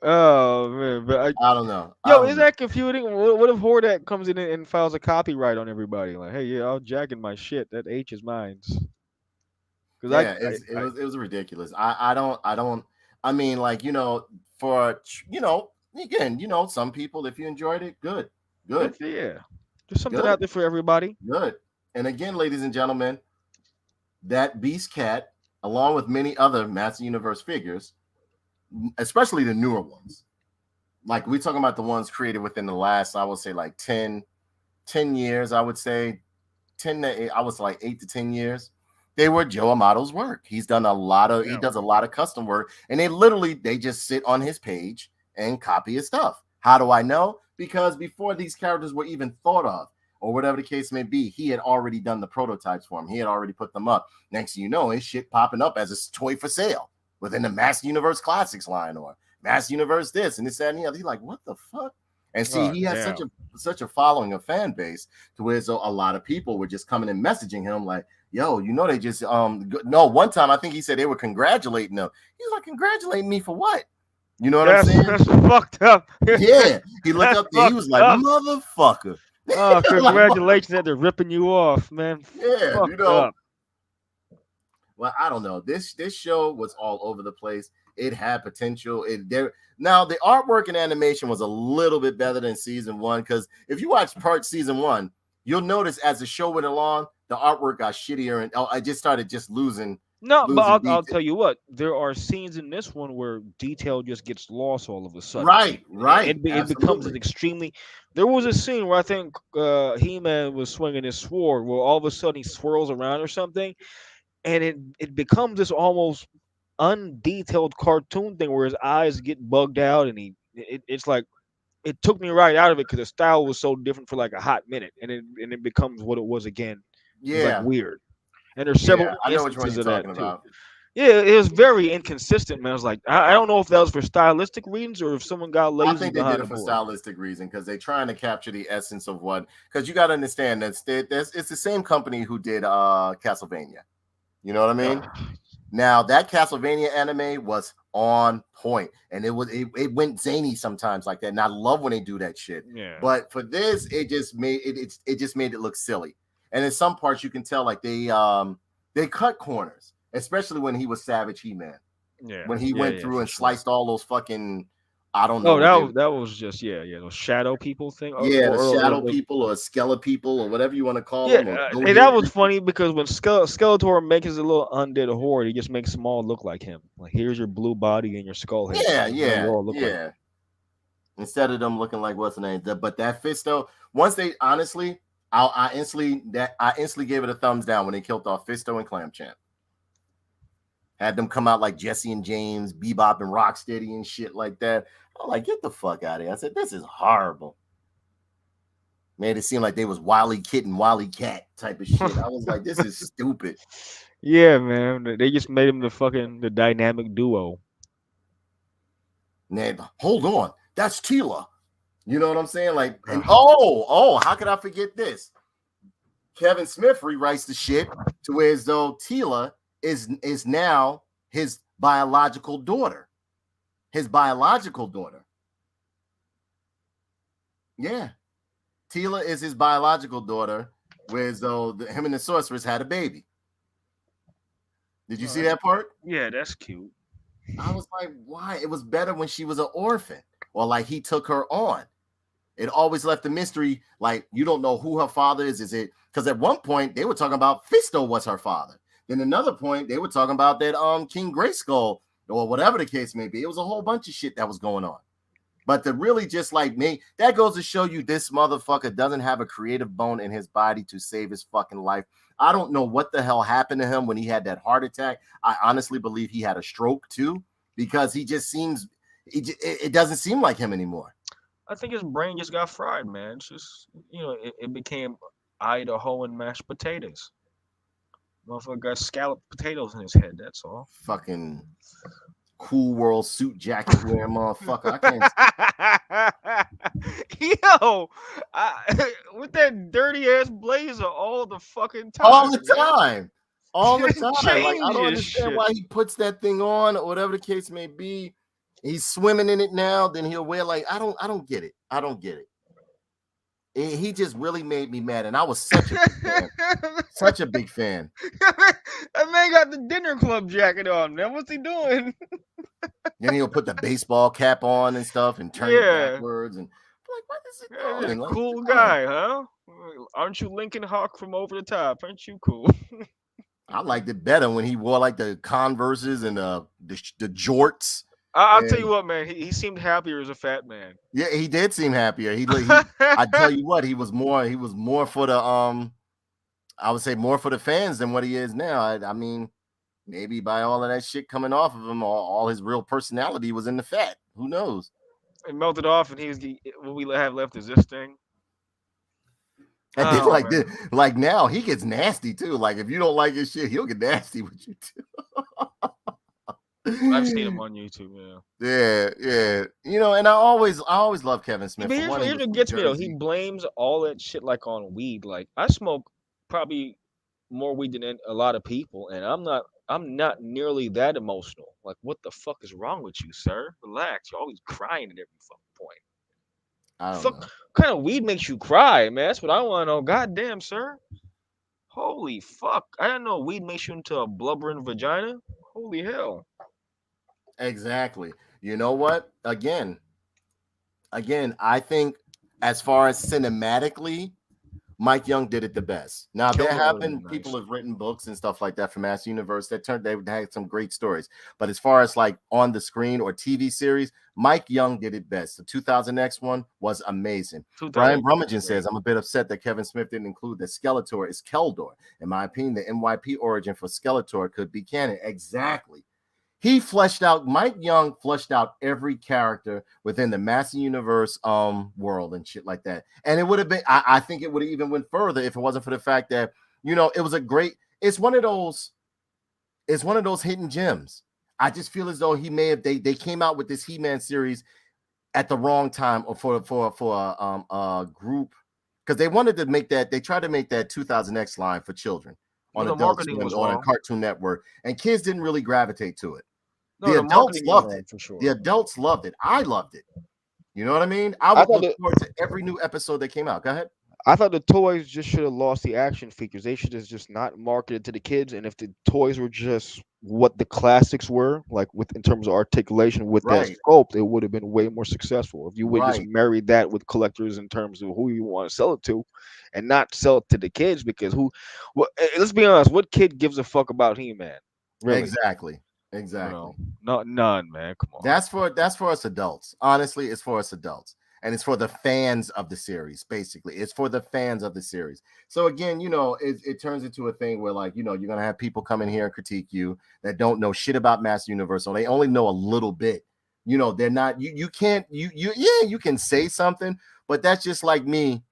Oh man, but I don't know. is that confusing? What if Hordak comes in and files a copyright on everybody? Like, hey, yeah, I'm jacking my shit. That H is mine. Yeah, it was ridiculous. I don't. I mean, like, for again, some people, if you enjoyed it, good. Yeah, there's something out there for everybody. Good. And again, ladies and gentlemen, that Beast Cat, along with many other Master Universe figures, especially the newer ones, like we're talking about the ones created within the last, I would say, like 10 years. I would say 10 to 8, I was like 8 to 10 years. They were Joe Amato's work. He does a lot of custom work, and they just sit on his page and copy his stuff. How do I know? Because before these characters were even thought of, or whatever the case may be, he had already done the prototypes for him. He had already put them up. Next thing you know, his shit popping up as a toy for sale within the Master Universe Classics line, or Master Universe this and this, that, and the other. He's like, what the fuck? And see, he has such a following, a fan base, to where so a lot of people were just coming and messaging him like, yo, they just no, one time I think he said they were congratulating him. He's like, congratulating me for what? You know what I'm saying? That's fucked up. Yeah. He looked up there, he was like, motherfucker. Oh, congratulations that they're ripping you off, man. Yeah, fucked up. Well, I don't know. This show was all over the place. It had potential. Now the artwork and animation was a little bit better than season one, because if you watch season one, you'll notice as the show went along, the artwork got shittier, and I just started losing. No, but I'll tell you what. There are scenes in this one where detail just gets lost all of a sudden. Right. It becomes an extremely. There was a scene where I think He-Man was swinging his sword, where all of a sudden he swirls around or something, and it becomes this almost undetailed cartoon thing where his eyes get bugged out, and it's like it took me right out of it because the style was so different for like a hot minute, and it becomes what it was again. Yeah, it was like weird. And there's several I know which one instances you're of that talking too. about. Yeah, it was very inconsistent, man. I was like, I don't know if that was for stylistic reasons or if someone got I lazy think they did behind it the for board. stylistic reason because they're trying to capture the essence of what. Because you got to understand that's it's the same company who did Castlevania. You know what I mean? Now that Castlevania anime was on point, and it went zany sometimes like that. And I love when they do that shit. Yeah. But for this, it just made it look silly. And in some parts, you can tell like they cut corners, especially when he was Savage He-Man. Yeah. When he Yeah. went Yeah. through For and sure. sliced all those fucking I don't know Oh, what they that was just yeah, those shadow people thing. yeah, the shadow people or skeleton people or whatever you want to call Yeah, them or go and that here. was funny because when Skeletor makes his little undead horde, he just makes them all look like him. Like, here's your blue body and your skull head. Yeah, This is how you yeah, all look like. yeah. Instead of them looking like what's the name, but that Fisto. Once they honestly, I instantly gave it a thumbs down when they killed off Fisto and Clam Champ. Had them come out like Jesse and James, Bebop and Rocksteady and shit like that. I'm like, get the fuck out of here. I said, this is horrible. Made it seem like they was Wily Kit and Wily Cat type of shit. I was like, this is stupid. Yeah, man. They just made him the dynamic duo. Man, hold on. That's Tila. You know what I'm saying? Like, and Ugh. how could I forget this? Kevin Smith rewrites the shit to where as though Tila is now his biological daughter. His biological daughter. Yeah. Tila is his biological daughter, whereas though him and the sorceress had a baby. Did you see that part? Yeah, that's cute. I was like, why? It was better when she was an orphan or like he took her on. It always left a mystery, like you don't know who her father is. Is it because at one point they were talking about Fisto was her father. Then another point they were talking about that King Grayskull or whatever the case may be. It was a whole bunch of shit that was going on. But to really just like me, that goes to show you this motherfucker doesn't have a creative bone in his body to save his fucking life. I don't know what the hell happened to him when he had that heart attack. I honestly believe he had a stroke too, because he just seems, it doesn't seem like him anymore. I think his brain just got fried, man. It's just it became Idaho and mashed potatoes. Motherfucker got scalloped potatoes in his head. That's all. Fucking cool world suit jacket wearing motherfucker. I can't. Yo, with that dirty ass blazer all the fucking time. All the Man. time. All the time. Like, I don't Changes understand shit. why he puts that thing on or whatever the case may be. He's swimming in it now. Then he'll wear like I don't get it. I don't get it. He just really made me mad, and I was such a big fan. Such a big fan. That man got the dinner club jacket on, man. What's he doing? Then he'll put the baseball cap on and stuff and turn it backwards. And I'm like, what is it Yeah, doing? Like, cool guy, huh? Aren't you Lincoln Hawk from Over the Top? Aren't you cool? I liked it better when he wore like the Converses and the jorts. I'll tell you what, man. He seemed happier as a fat man. Yeah, he did seem happier. I tell you what, he was more for the I would say more for the fans than what he is now. I mean, maybe by all of that shit coming off of him, all his real personality was in the fat. Who knows? It melted off, and what we have left is this thing. And then like now he gets nasty too. Like if you don't like his shit, he'll get nasty with you too. I've seen him on YouTube. Yeah. And I always love Kevin Smith. But here's what gets me though. He blames all that shit like on weed. Like I smoke probably more weed than a lot of people, and I'm not nearly that emotional. Like what the fuck is wrong with you, sir? Relax. You're always crying at every fucking point. I don't know. What kind of weed makes you cry, man? That's what I want to know. Goddamn, sir. Holy fuck. I didn't know weed makes you into a blubbering vagina. Holy hell. Exactly. You know what? Again, I think as far as cinematically, Mike Young did it the best. Now there have been people have written books and stuff like that from Mass Universe that they had some great stories. But as far as like on the screen or TV series, Mike Young did it best. The 2000X one was amazing. Brian Brummagem says, I'm a bit upset that Kevin Smith didn't include that Skeletor is Keldor. In my opinion, the NYP origin for Skeletor could be canon. Exactly. Mike Young fleshed out every character within the Master Universe world and shit like that. And it would have been, I think it would have even went further if it wasn't for the fact that, it was it's one of those It's one of those hidden gems. I just feel as though he may have they came out with this He-Man series at the wrong time, or for a group, because they wanted to make that, they tried to make that 2000X line for children on the Adult marketing Swim, was on a wrong. Cartoon Network, and kids didn't really gravitate to it. No, The adults marketing was loved wrong, it. for sure. The adults loved it. I loved it. You know what I mean? I would look forward to every new episode that came out. Go ahead. I thought the toys just should have lost the action features. They should have just not marketed to the kids. And if the toys were just what the classics were, like with in terms of articulation with that Right. sculpt, it would have been way more successful. If you would just Right. marry that with collectors in terms of who you want to sell it to, and not sell it to the kids, because let's be honest, what kid gives a fuck about He-Man? Really? Exactly. You Exactly. know, not none, man. Come on. That's for us adults. Honestly, it's for us adults. And it's for the fans of the series, basically. It's for the fans of the series. So again, you know, it turns into a thing where, like, you know, you're gonna have people come in here and critique you that don't know shit about Master Universe, or they only know a little bit. You know, they're not, you can't, you can say something, but that's just like me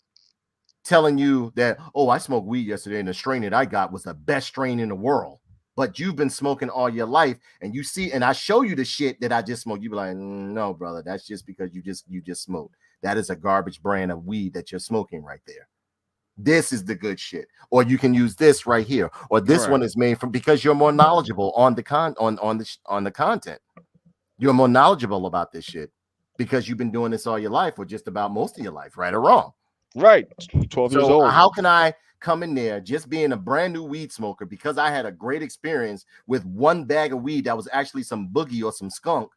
telling you that, oh, I smoked weed yesterday and the strain that I got was the best strain in the world. But you've been smoking all your life, and you see, and I show you the shit that I just smoked. You be like, no, brother, that's just because you just smoked. That is a garbage brand of weed that you're smoking right there. This is the good shit. Or you can use this right here. Or this one is made from, because you're more knowledgeable on the on the content. You're more knowledgeable about this shit because you've been doing this all your life, or just about most of your life, right or wrong. Right. 12 years old. How can I come in there just being a brand new weed smoker, because I had a great experience with one bag of weed that was actually some boogie or some skunk,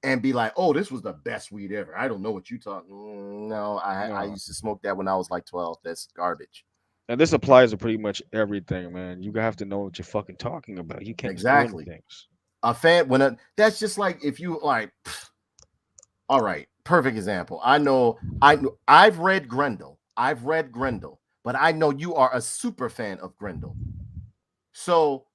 and be like, oh, this was the best weed ever? I don't know what you talking. No, I used to smoke that when I was like 12. That's garbage. And this applies to pretty much everything, man. You have to know what you're fucking talking about. You can't Exactly. just do things. A fan, that's just like, if you like, all right, perfect example. I've read Grendel. But I know you are a super fan of Grendel. So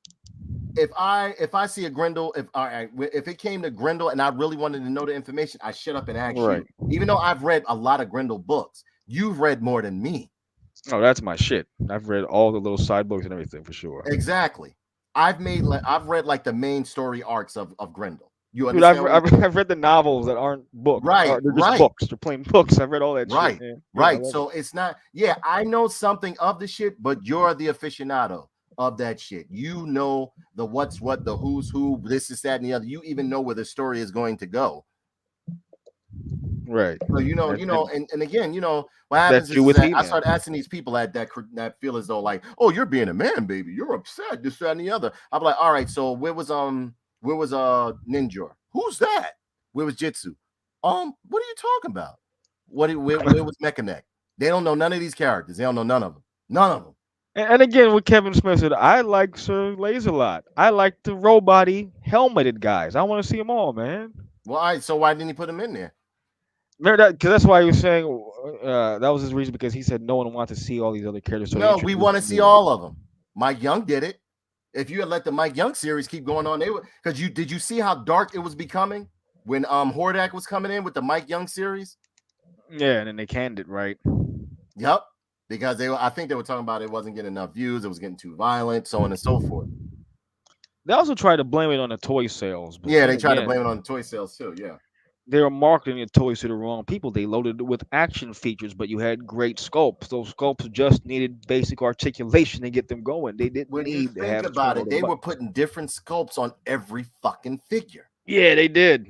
if I see a Grendel, if it came to Grendel and I really wanted to know the information, I shut up and ask you. Even though I've read a lot of Grendel books, you've read more than me. Oh, that's my shit. I've read all the little side books and everything, for sure. Exactly. I've read like the main story arcs of Grendel. You Dude, understand? I've read the novels that aren't books. Right, They're just books. They're plain books. I've read all that right, shit. Man. Right. So it's not, I know something of the shit, but you're the aficionado of that shit. You know the what's what, the who's who, this is that and the other. You even know where the story is going to go. Right. So and again, what happens is that I start asking these people that feel as though like, oh, you're being a man, baby. You're upset, this, that, and the other. I'm like, all right, so where was Ninja? Who's that? Where was Jitsu? What are you talking about? Where was Mechaneck? They don't know none of these characters. They don't know none of them. None of them. And again, what Kevin Smith said, I like Sir Laser-Lot. I like the robot-y helmeted guys. I want to see them all, man. Well, so why didn't he put them in there? Remember that? Because that's why he was saying that was his reason, because he said no one wanted to see all these other characters. So no, we want to see all of them. Mike Young did it. If you had let the Mike Young series keep going on, they would, because did you see how dark it was becoming when Hordak was coming in with the Mike Young series? Yeah, and then they canned it, right? Yep. Because I think they were talking about it wasn't getting enough views, it was getting too violent, so on and so forth. They also tried to blame it on the toy sales. But yeah, they tried to blame it on the toy sales too. Yeah. They were marketing the toys to the wrong people. They loaded it with action features, but you had great sculpts. Those sculpts just needed basic articulation to get them going. They didn't need to have. Think about it. They were putting different sculpts on every fucking figure. Yeah, they did.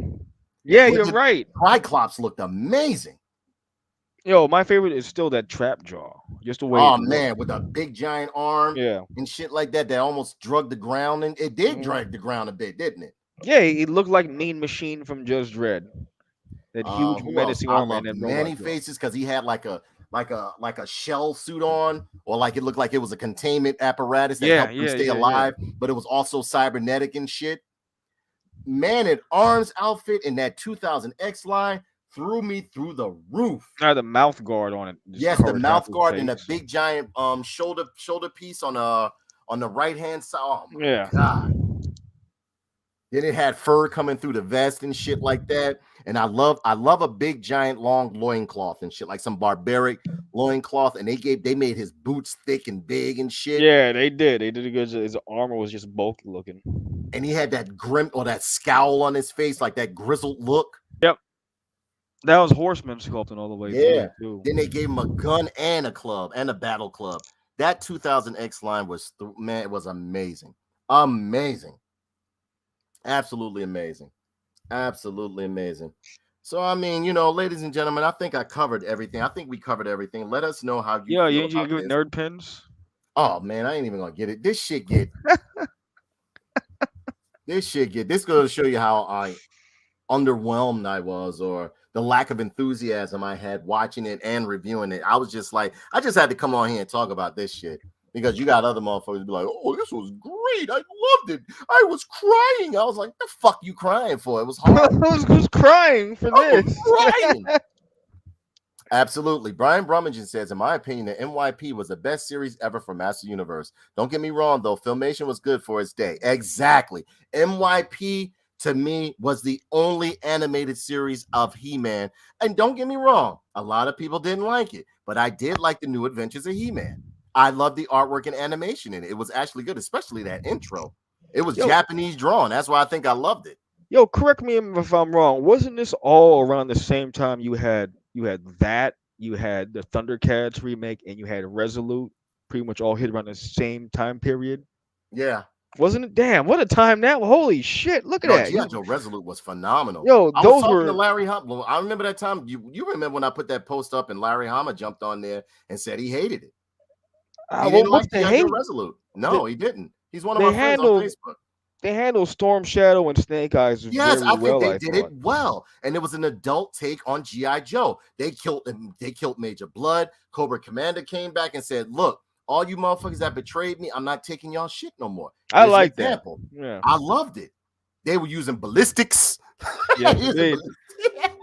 Yeah, you're right. Triclops looked amazing. Yo, my favorite is still that trap jaw. Just the way. Oh man, with a big giant arm, yeah, and shit like that almost drug the ground, and it did drag the ground a bit, didn't it? Yeah, it looked like Mean Machine from Judge Dredd. That huge menacing arm and that Manny faces, because he had like a shell suit on, or like it looked like it was a containment apparatus that helped him stay alive, but it was also cybernetic and shit. Man at Arms outfit in that 2000X line threw me through the roof. The mouth guard on it. Yes, the mouth guard and a big giant shoulder piece on the right hand side. Oh my God. Then it had fur coming through the vest and shit like that. And I love a big, giant, long loincloth and shit, like some barbaric loincloth. And they made his boots thick and big and shit. Yeah, they did. They did it good. His armor was just bulky looking. And he had that grim or that scowl on his face, like that grizzled look. Yep. That was Horseman sculpting all the way Yeah. through. Then they gave him a gun and a club and a battle club. That 2000X line was, man, it was amazing. Amazing. Absolutely amazing. Absolutely amazing. So, I mean, you know, ladies and gentlemen, I think I covered everything. I think we covered everything. Let us know how you Yeah, feel you about get this. nerd pins? Oh, man, I ain't even going to get it. This shit get... This goes to show you how underwhelmed I was, or the lack of enthusiasm I had watching it and reviewing it. I was just like, I just had to come on here and talk about this shit, because you got other motherfuckers be like, oh, this was great, I loved it, I was crying. I was like, the fuck you crying for? It was hard. I was crying for this. Crying. Absolutely. Brian Brummingen says, in my opinion, the NYP was the best series ever for Master Universe. Don't get me wrong, though. Filmation was good for its day. Exactly. NYP, to me, was the only animated series of He-Man. And don't get me wrong, a lot of people didn't like it, but I did like the New Adventures of He-Man. I loved the artwork and animation in it. It was actually good, especially that intro. It was Japanese drawn. That's why I think I loved it. Yo, correct me if I'm wrong. Wasn't this all around the same time you had that, you had the Thundercats remake, and you had Resolute, pretty much all hit around the same time period? Yeah. Wasn't it? Damn, what a time that! Holy shit, look at that. G.I. Joe Resolute was phenomenal. Yo, I those was talking were... to Larry Hama. I remember that time. You remember when I put that post up and Larry Hama jumped on there and said he hated it. He didn't like G.I. Joe Resolute. No, he didn't. He's one of my friends on Facebook. They handled Storm Shadow and Snake Eyes very well. They did it well, and it was an adult take on G.I. Joe. They killed Major Blood. Cobra Commander came back and said, "Look, all you motherfuckers that betrayed me, I'm not taking y'all shit no more." I like that. Yeah, I loved it. They were using ballistics. Yeah,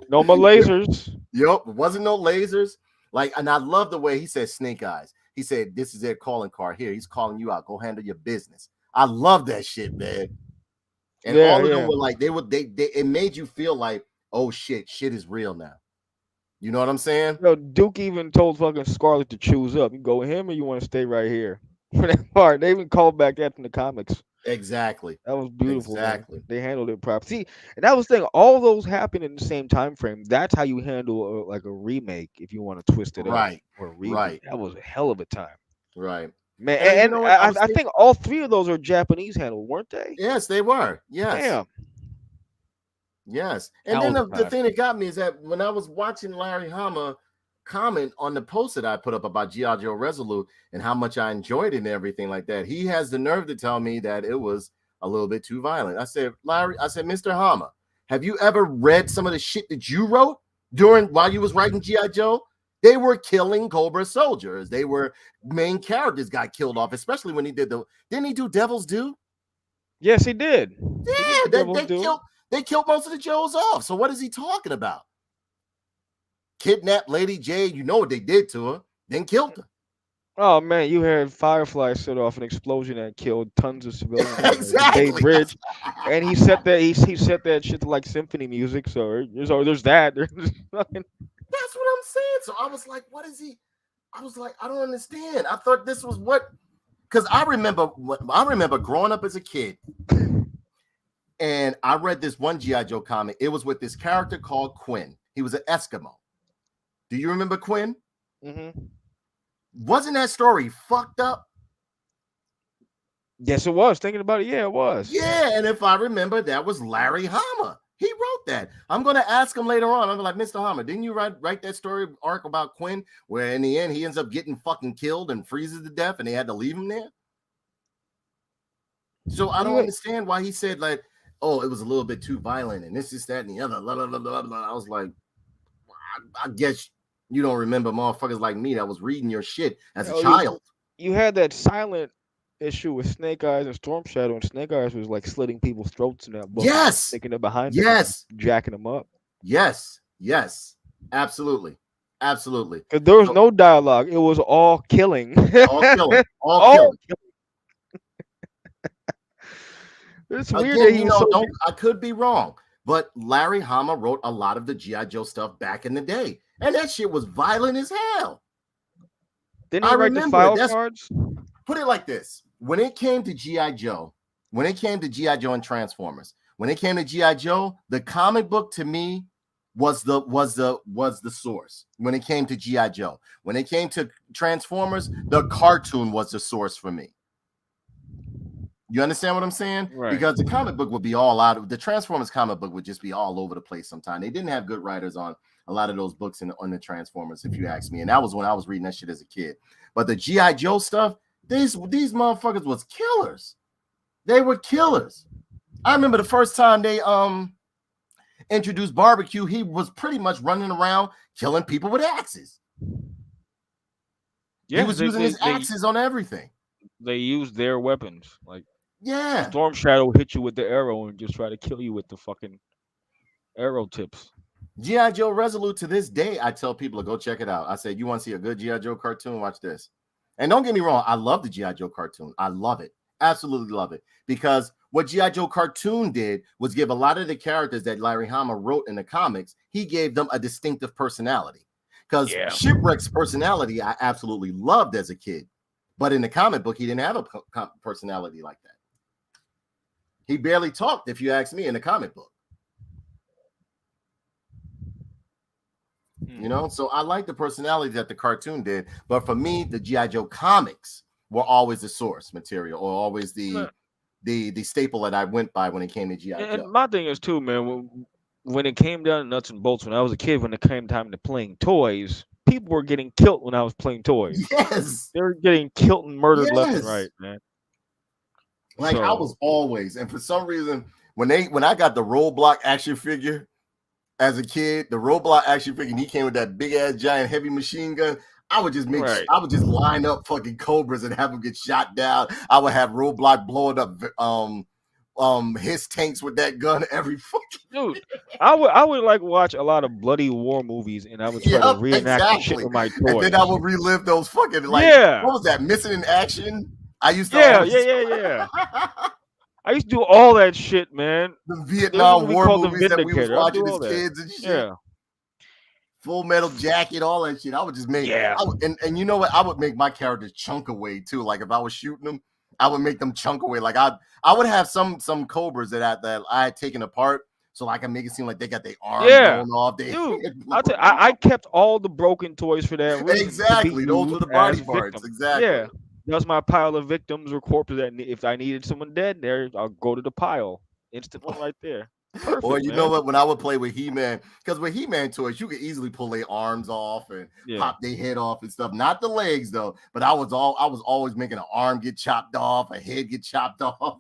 no more lasers. Yep, it wasn't no lasers. Like, and I love the way he said Snake Eyes. He said, "This is their calling card here. He's calling you out. Go handle your business." I love that shit, man. And all of them were like, it made you feel like, oh shit is real now. You know what I'm saying? Yo, Duke even told fucking Scarlet to choose up. You go with him or you want to stay right here. For that part, they even called back that in the comics. Exactly. That was beautiful. Exactly. Man. They handled it properly. See, and that was the thing. All those happened in the same time frame. That's how you handle like a remake if you want to twist it up. Or a reboot. Right. That was a hell of a time. Right. Man, and you know I think all three of those are Japanese handled, weren't they? Yes, they were. Yes. Damn. Yes. And then the thing that got me is that when I was watching Larry Hama comment on the post that I put up about G.I. Joe Resolute and how much I enjoyed it and everything like that, he has the nerve to tell me that it was a little bit too violent. I said, Larry, Mr. Hama, have you ever read some of the shit that you wrote while you was writing G.I. Joe? They were killing Cobra soldiers. They were main characters got killed off, especially when he did didn't he do Devil's Due? Yes, he did. Yeah, they killed most of the Joes off. So what is he talking about? Kidnapped Lady J, you know what they did to her, then killed her. Oh man, you had Firefly set off an explosion that killed tons of civilians exactly. on the Bay Bridge, and he set that shit to like symphony music. So there's that. That's what I'm saying. So I was like, what is he? I was like, I don't understand. I thought this was what, because I remember growing up as a kid, and I read this one G.I. Joe comic. It was with this character called Quinn. He was an Eskimo. Do you remember Quinn? Mm-hmm. Wasn't that story fucked up? Yes, it was. Thinking about it, yeah, it was. Yeah, and if I remember, that was Larry Hama. He wrote that. I'm going to ask him later on. I'm like, Mr. Hama, didn't you write that story arc about Quinn where in the end he ends up getting fucking killed and freezes to death and they had to leave him there? So I don't understand why he said like, oh, it was a little bit too violent and this is that and the other. Blah, blah, blah, blah, blah. I was like, I guess you don't remember motherfuckers like me that was reading your shit as a child. You had that silent issue with Snake Eyes and Storm Shadow, and Snake Eyes was like slitting people's throats in that book. Yes, sticking it behind. Yes, them, jacking them up. Yes, absolutely. Because there was no dialogue; it was all killing. all killing. It's weird that Again, he was so. don't I could be wrong, but Larry Hama wrote a lot of the GI Joe stuff back in the day, and that shit was violent as hell. Didn't I he write the remember it. file That's cards? put it like this: when it came to GI Joe, when it came to GI Joe and Transformers, when it came to GI Joe, the comic book to me was the source. When it came to GI Joe, when it came to Transformers, the cartoon was the source for me. You understand what I'm saying? Right. Because the comic book would be all out of the Transformers comic book would just be all over the place sometimes. They didn't have good writers on a lot of those books on the Transformers, if you ask me. And that was when I was reading that shit as a kid. But the G.I. Joe stuff, these motherfuckers was killers. They were killers. I remember the first time they introduced Barbecue, he was pretty much running around killing people with axes. Yeah, he was using his axes on everything. They used their weapons. Like, yeah, Storm Shadow hit you with the arrow and just try to kill you with the fucking arrow tips. G.I. Joe Resolute to this day, I tell people to go check it out. I say, you want to see a good G.I. Joe cartoon? Watch this. And don't get me wrong, I love the G.I. Joe cartoon. I love it. Absolutely love it. Because what G.I. Joe cartoon did was give a lot of the characters that Larry Hama wrote in the comics, he gave them a distinctive personality. Because Shipwreck's personality, I absolutely loved as a kid. But in the comic book, he didn't have a personality like that. He barely talked, if you ask me, in the comic book. You know, so I like the personality that the cartoon did. But for me, the G.I. Joe comics were always the source material, or always the staple that I went by when it came to G.I. Joe. And my thing is too, man, when it came down to nuts and bolts, when I was a kid, when it came time to playing toys, people were getting killed when I was playing toys. Yes. They were getting killed and murdered left and right, man. Like, I was always, and for some reason, when I got the Roadblock action figure as a kid, the Roadblock action figure, and he came with that big ass giant heavy machine gun, I would just I would just line up fucking Cobras and have them get shot down. I would have Roadblock blowing up his tanks with that gun every fucking dude. I would like watch a lot of bloody war movies, and I would try to reenact the shit with my toys. And then I would relive those fucking what was that, Missing in Action? I used to yeah. I used to do all that shit, man. The Vietnam War movies that we was watching as kids and shit. Yeah. Full Metal Jacket, all that shit. I would just make and you know what? I would make my characters chunk away too. Like if I was shooting them, I would make them chunk away. Like I would have some Cobras that I had taken apart, so I can make it seem like they got their arms blown off. Dude, I kept all the broken toys for that reason. Exactly, those were the body parts. Exactly. Yeah, that's my pile of victims or corpses. That if I needed someone dead there, I'll go to the pile. Instant one right there. Perfect, or you know what? When I would play with He-Man, because with He-Man toys, you could easily pull their arms off and pop their head off and stuff. Not the legs though, but I was always making an arm get chopped off, a head get chopped off.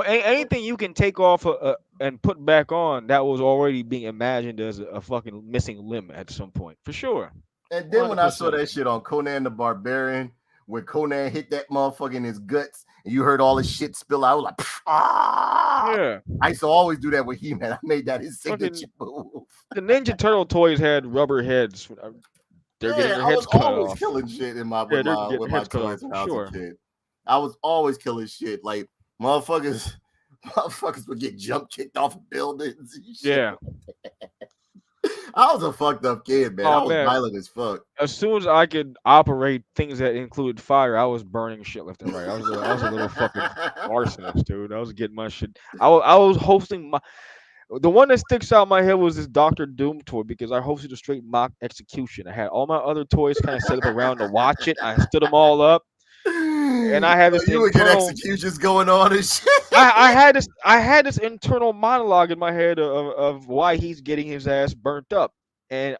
Anything you can take off and put back on that was already being imagined as a fucking missing limb at some point, for sure. And then 100%. When I saw that shit on Conan the Barbarian, where Conan hit that motherfucker in his guts, and you heard all his shit spill out, I was like, ah! Yeah. I used to always do that with He-Man. I made that his signature move. The Ninja Turtle toys had rubber heads. They're getting their heads cut off. I was always killing shit in my with my toys when I was a kid. I was always killing shit. Like motherfuckers would get jump kicked off of buildings. And shit. Yeah. I was a fucked up kid, man. I was violent as fuck. As soon as I could operate things that included fire, I was burning shit left and right. I was a little fucking arsonist, dude. I was getting my shit. I was hosting the one that sticks out in my head was this Dr. Doom toy because I hosted a straight mock execution. I had all my other toys kind of set up around to watch it. I stood them all up. And I had this you would get executions going on and shit. I had this internal monologue in my head of why he's getting his ass burnt up, and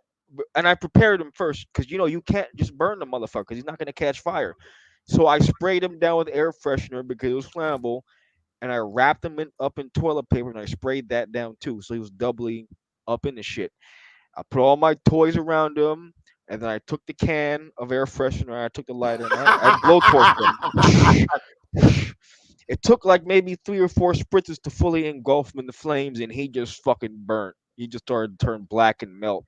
I prepared him first because you can't just burn the motherfucker because he's not gonna catch fire. So I sprayed him down with air freshener because it was flammable, and I wrapped him up in toilet paper and I sprayed that down too, so he was doubly up in the shit. I put all my toys around him. And then I took the can of air freshener, I took the lighter, and I blowtorched him. It took like maybe 3 or 4 spritzes to fully engulf him in the flames, and he just fucking burnt. He just started to turn black and melt.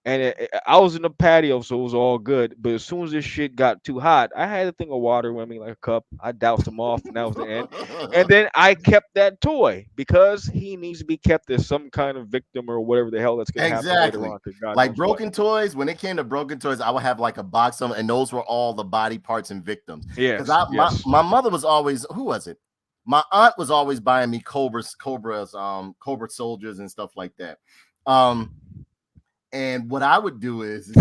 And I was in the patio, so it was all good. But as soon as this shit got too hot, I had a thing of water with me, like a cup. I doused him off, and that was the end. And then I kept that toy because he needs to be kept as some kind of victim or whatever the hell that's gonna happen later Exactly. on. Cause God Like knows what. broken toys, when it came to broken toys, I would have like a box of them, and those were all the body parts and victims. Because Yes, I my, yes. my mother was always, who was it? My aunt was always buying me Cobra soldiers and stuff like that. Um, and what I would do is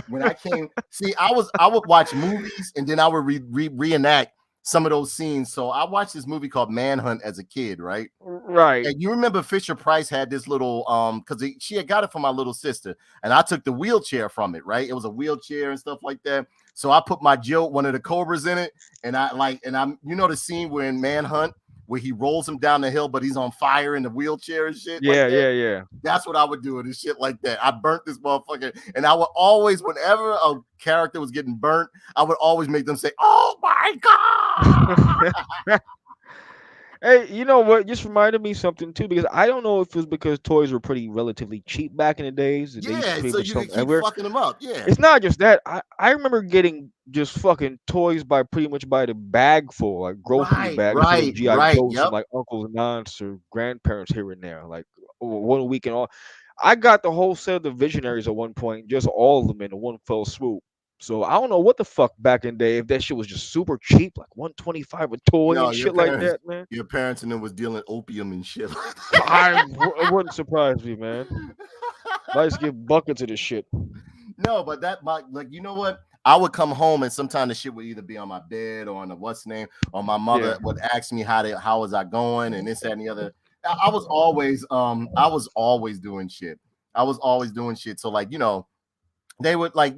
when I came, see, I would watch movies and then I would reenact some of those scenes. So I watched this movie called Manhunt as a kid, right? Right. And you remember Fisher Price had this little because she had got it from my little sister, and I took the wheelchair from it, right? It was a wheelchair and stuff like that. So I put my Joe, one of the Cobras in it, and I'm the scene where in Manhunt where he rolls him down the hill, but he's on fire in the wheelchair and shit like Yeah, that. yeah, yeah. That's what I would do with this shit like that. I burnt this motherfucker, and I would always, whenever a character was getting burnt, I would always make them say, "Oh my god!" Hey, you know what? Just reminded me something too, because I don't know if it was because toys were pretty relatively cheap back in the days. They used to Yeah, pretty so much you sell can them keep everywhere. fucking them up. Yeah. It's not just that. I remember getting just fucking toys by pretty much by the bag full, like grocery Right, bag, instead of right, GI right. Joes from Yep. like uncles and aunts or grandparents here and there, like one week and all. I got the whole set of the Visionaries at one point, just all of them in one fell swoop. So I don't know what the fuck back in the day if that shit was just super cheap, like 125 a toy No, and shit like that, man. your parents and them was dealing opium and shit. It wouldn't surprise me, man. I used to give buckets of this shit. No, but like you know what? I would come home and sometimes the shit would either be on my bed or on the what's name, or my mother Yeah. would ask me how was I going and this, that, and the other. I was always doing shit. I was always doing shit. So like, they would like,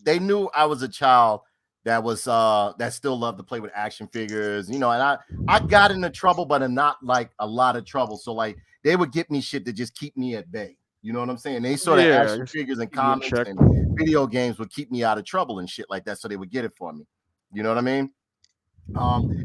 they knew I was a child that still loved to play with action figures, and I got into trouble, but not like a lot of trouble. So like they would get me shit to just keep me at bay. You know what I'm saying? They sort of Yeah. action Just figures and keep you in comics check. and video games would keep me out of trouble and shit like that. So they would get it for me. You know what I mean?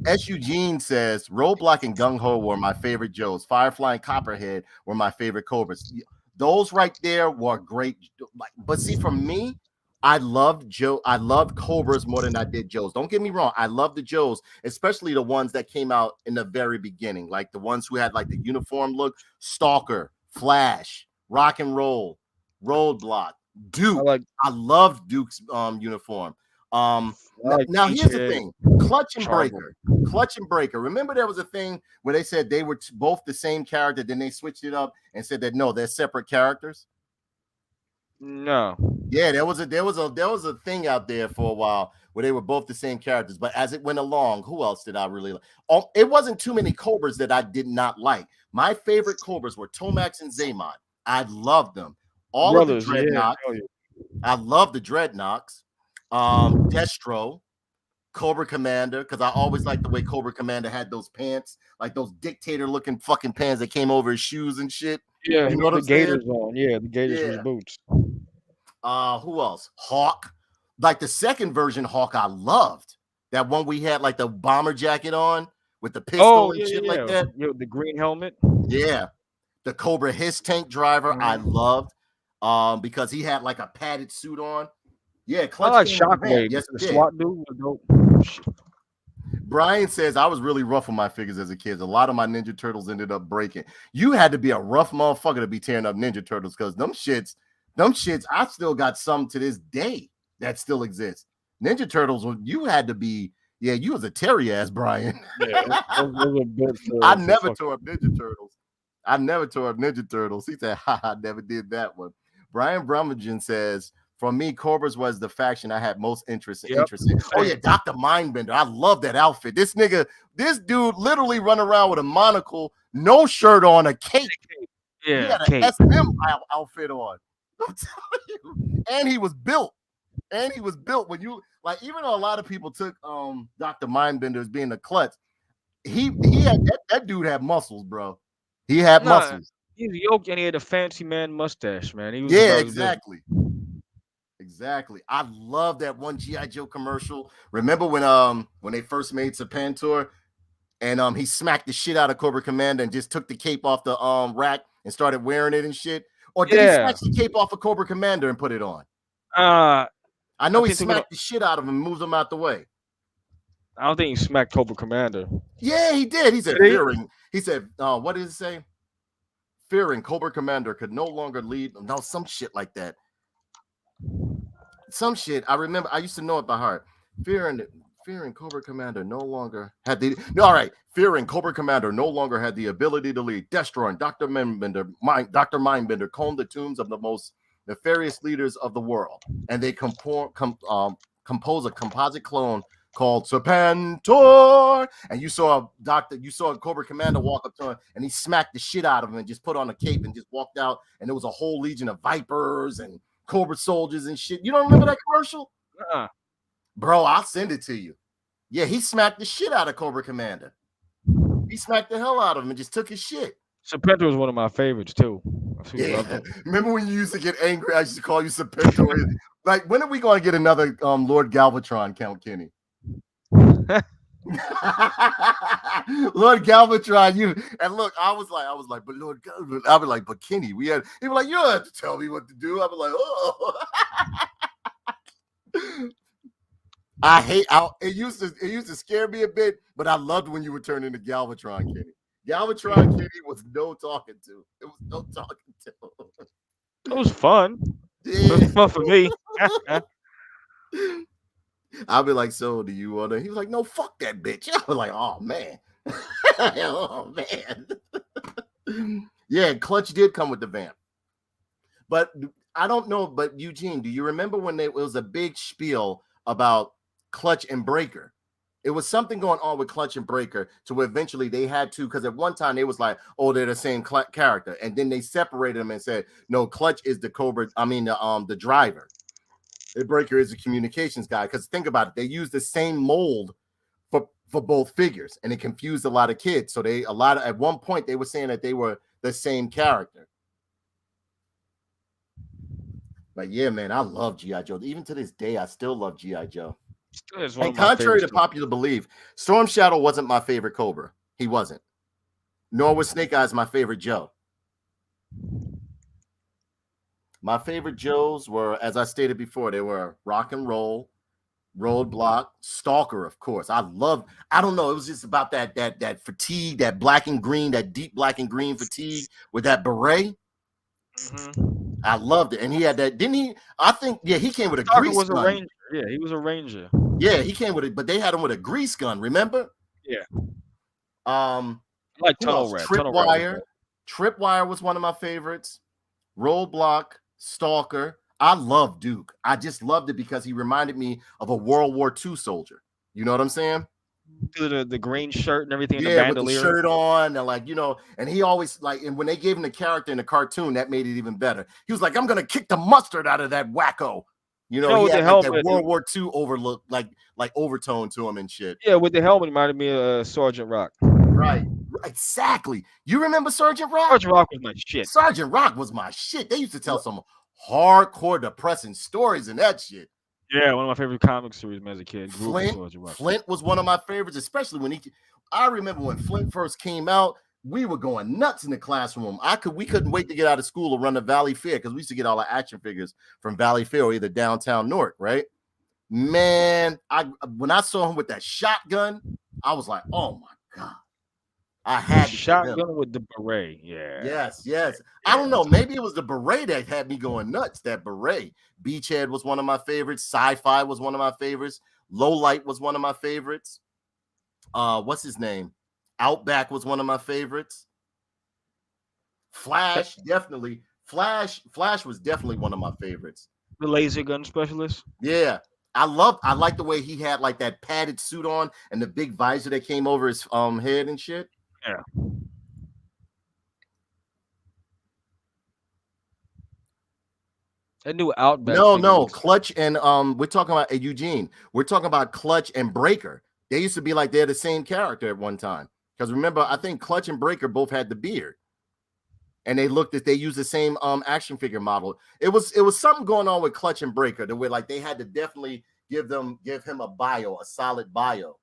S. Eugene says Roadblock and Gung Ho were my favorite Joes. Firefly and Copperhead were my favorite Cobras. Those right there were great. Like, but see, for me, I loved Joe. I loved Cobras more than I did Joes. Don't get me wrong. I love the Joes, especially the ones that came out in the very beginning, like the ones who had like the uniform look. Stalker, Flash, Rock and Roll, Roadblock, I Duke. like I loved Duke's uniform. I like Now here's the Cheesehead, thing: Clutch and Charger. Breaker. Clutch and Breaker. Remember there was a thing where they said they were both the same character, then they switched it up and said that no, they're separate characters. No. Yeah, there was a thing out there for a while where they were both the same characters, but as it went along, who else did I really like? Oh, it wasn't too many Cobras that I did not like. My favorite Cobras were Tomax and Zaymon. I loved them. All of the Brothers, yeah. Dreadnoks. Hell yeah. I love the Dreadnoks. Destro, Cobra Commander, because I always liked the way Cobra Commander had those pants, like those dictator looking fucking pants that came over his shoes and shit. Yeah, You he know had what the I'm saying? Gators on. Yeah, the Gators for his Yeah. boots. Who else? Hawk. Like the second version Hawk, I loved. That one we had like the bomber jacket on with the pistol Oh, and yeah, shit yeah, like yeah. that. Yo, the green helmet. Yeah. The Cobra Hiss tank driver, I Mhm. loved. Because he had like a padded suit on. Yeah, I Clutch like came with the vamp. Shockwave, Yes, the it did. SWAT dude. Was dope. Shit. Brian says I was really rough on my figures as a kid. A lot of my Ninja Turtles ended up breaking. You had to be a rough motherfucker to be tearing up Ninja Turtles because them shits, I still got some to this day that still exist. Ninja Turtles, you had to be, yeah, you was a terry ass, Brian. Yeah, those are built I for never fucking. tore up Ninja Turtles. I never tore up Ninja Turtles. He said, ha, I never did that one. Brian Brummagem says, for me, Cobras was the faction I had most interest Yep. in. Oh, yeah, Same. Dr. Mindbender. I love that outfit. This dude literally run around with a monocle, no shirt on, a cape. He Yeah, had an Kate. SM outfit on. I'm telling you. And he was built. When you like, even though a lot of people took Dr. Mindbender as being the clutch, he had that dude had muscles, bro. He had Nah, muscles. he's yoked and he had a fancy man mustache, man. He was Yeah, about his business. exactly. Exactly. I love that one G.I. Joe commercial. Remember when they first made Serpentor and he smacked the shit out of Cobra Commander and just took the cape off the rack and started wearing it and shit? Or did he snatch the cape off of Cobra Commander and put it on? I know he smacked the shit out of him and moved him out the way. I don't think he smacked Cobra Commander. Yeah, he did. He said, fearing. He said, what did it say? Fearing Cobra Commander could no longer lead. No, some shit like that. Some shit. I remember. I used to know it by heart. Fearing Cobra Commander no longer had the. No, all right. Fearing Cobra Commander no longer had the ability to lead. Destro and Dr. Mindbender combed the tombs of the most nefarious leaders of the world, and they compose a composite clone called Serpentor. And you saw Cobra Commander walk up to him, and he smacked the shit out of him and just put on a cape and just walked out. And there was a whole legion of Vipers and Cobra soldiers and shit. You don't remember that commercial? Bro, I'll send it to you. Yeah, he smacked the shit out of Cobra Commander. He smacked the hell out of him and just took his shit. Serpentor was one of my favorites too. Yeah. Remember when you used to get angry? I used to call you Serpentor. Like, when are we going to get another Lord Galvatron, Count Kenny? Lord Galvatron, and look, I was like, but Lord Galvatron, I was like, but Kenny, he was like, you don't have to tell me what to do. I was like, oh. It used to scare me a bit, but I loved when you would turn into Galvatron, Kenny. Galvatron Kenny was no talking to. It was no talking to. It was fun. Yeah. It was fun for me. I'll be like, so do you want to? He was like, no, fuck that bitch. I was like, oh man. Oh man. Yeah, Clutch did come with the vamp. But I don't know, but Eugene, do you remember when it was a big spiel about Clutch and Breaker? It was something going on with Clutch and Breaker to where eventually they had to, because at one time they was like, oh, they're the same character. And then they separated them and said, no, Clutch is the the driver. The Breaker is a communications guy. Because think about it, they used the same mold for both figures, and it confused a lot of kids. So at one point they were saying that they were the same character. But yeah, man, I love G.I. Joe. Even to this day, I still love G.I. Joe. And contrary to popular belief, Storm Shadow wasn't my favorite Cobra. He wasn't. Nor was Snake Eyes my favorite Joe. My favorite Joes were, as I stated before, they were Rock and Roll, Roadblock, Stalker, of course. I don't know, it was just about that fatigue, that black and green, that deep black and green fatigue with that beret. Mm-hmm. I loved it. And he had that, didn't he? I think, yeah, he came with a grease gun. A ranger. Yeah, he was a ranger. Yeah, he came with it, but they had him with a grease gun, remember? Yeah. Like Tunnel Rat. Tripwire was one of my favorites. Roadblock, Stalker. I love Duke. I just loved it because he reminded me of a World War II soldier. You know what I'm saying? The green shirt and everything. Yeah, with the shirt on, and and he always and when they gave him the character in the cartoon, that made it even better. He was like, "I'm gonna kick the mustard out of that wacko." You know, he had that World War II overlook, like overtone to him and shit. Yeah, with the helmet, reminded me of Sergeant Rock. Right, exactly. You remember Sergeant Rock? Sergeant Rock was my shit. Sergeant Rock was my shit. They used to tell some hardcore, depressing stories and that shit. Yeah, one of my favorite comic series as a kid. Flint was one of my favorites, especially when I remember when Flint first came out, we were going nuts in the classroom. We couldn't wait to get out of school to run to Valley Fair because we used to get all our action figures from Valley Fair or either downtown Newark, right? Man, when I saw him with that shotgun, I was like, oh my God. I had shotgun with the beret. Yeah. Yes. I don't know. Maybe it was the beret that had me going nuts. That beret. Beachhead was one of my favorites. Sci-fi was one of my favorites. Low Light was one of my favorites. What's his name? Outback was one of my favorites. Flash, definitely. Flash was definitely one of my favorites. The laser gun specialist. Yeah. I like the way he had like that padded suit on and the big visor that came over his head and shit. Yeah. That new Outback. No, Clutch and we're talking about Eugene. We're talking about Clutch and Breaker. They used to be like they're the same character at one time. Because remember, I think Clutch and Breaker both had the beard. And they used the same action figure model. It was something going on with Clutch and Breaker, the way like they had to definitely give him a solid bio.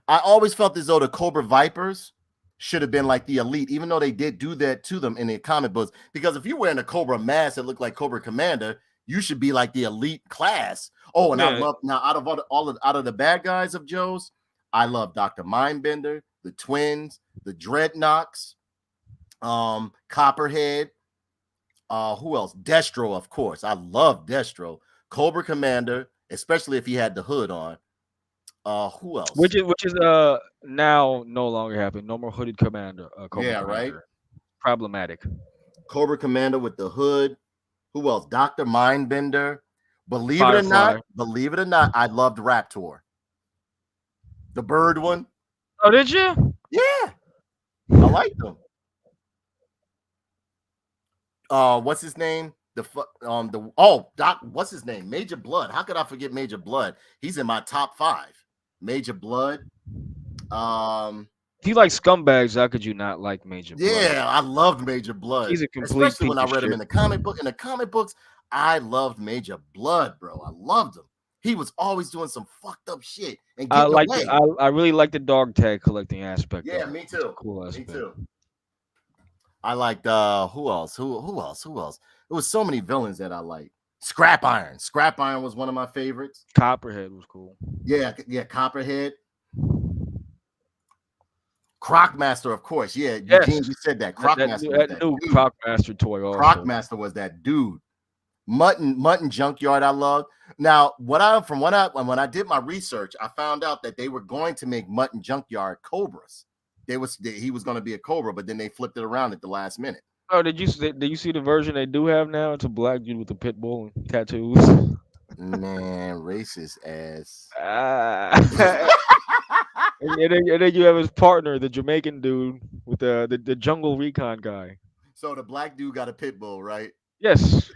I always felt as though the Cobra Vipers should have been like the elite, even though they did do that to them in the comic books. Because if you're wearing a Cobra mask that looked like Cobra Commander, you should be like the elite class. Oh, and I love now out of out of the bad guys of Joe's, I love Dr. Mindbender, the twins, the Dreadnoks, Copperhead. Who else? Destro, of course. I love Destro. Cobra Commander, especially if he had the hood on. Who else? Which is now no longer happening. No more hooded commander. Cobra Yeah, Commander. right. Problematic. Cobra Commander with the hood. Who else? Dr. Mindbender. Believe it or not, I loved Raptor. The bird one. Oh, did you? Yeah. I liked them. What's his name? What's his name? Major Blood. How could I forget Major Blood? He's in my top 5. Major Blood. If you like scumbags, how could you not like Major Blood? Yeah, I loved Major Blood. He's a complete especially when I read him in the comic book. In the comic books, I loved Major Blood, bro. I loved him. He was always doing some fucked up shit and getting away. I really like the dog tag collecting aspect. Yeah, me too. Cool aspect. Me too. I liked who else? Who else? There was so many villains that I liked. Scrap Iron. Scrap Iron was one of my favorites. Copperhead was cool. Yeah, Copperhead. Crocmaster, of course. Yeah, yes. Eugene, you said that. Crocmaster. That new Crocmaster toy. Also. Crocmaster was that dude. Mutton Junkyard. I love. Now, when I did my research, I found out that they were going to make Mutton Junkyard Cobras. He was going to be a Cobra, but then they flipped it around at the last minute. Oh, did you see the version they do have now? It's a black dude with a pit bull and tattoos. Man, racist ass. And then you have his partner, the Jamaican dude with the jungle recon guy. So the black dude got a pit bull, right? Yes,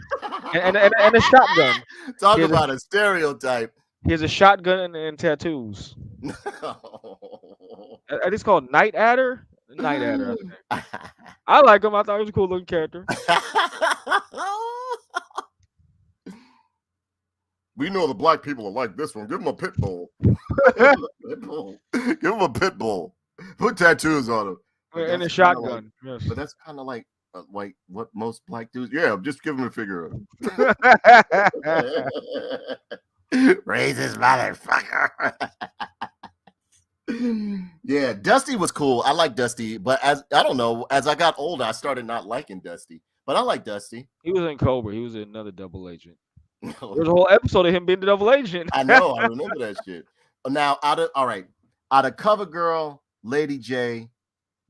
and a shotgun. Talk about a stereotype. He has a shotgun and tattoos. I think it's called Night Adder. Night Adder. I like him. I thought he was a cool looking character. We know the black people are like this one. Give him a pit bull. Give him a pit bull. Put tattoos on him. And a shotgun. Yes. But that's kind of like what most black dudes. Yeah, just give him a figure. Racist motherfucker. Yeah, Dusty was cool. I like Dusty, but as I got older, I started not liking Dusty. But I like Dusty. He was in Cobra. He was another double agent. There's a whole episode of him being the double agent. I know. I remember that shit. Now, out of CoverGirl, Lady J,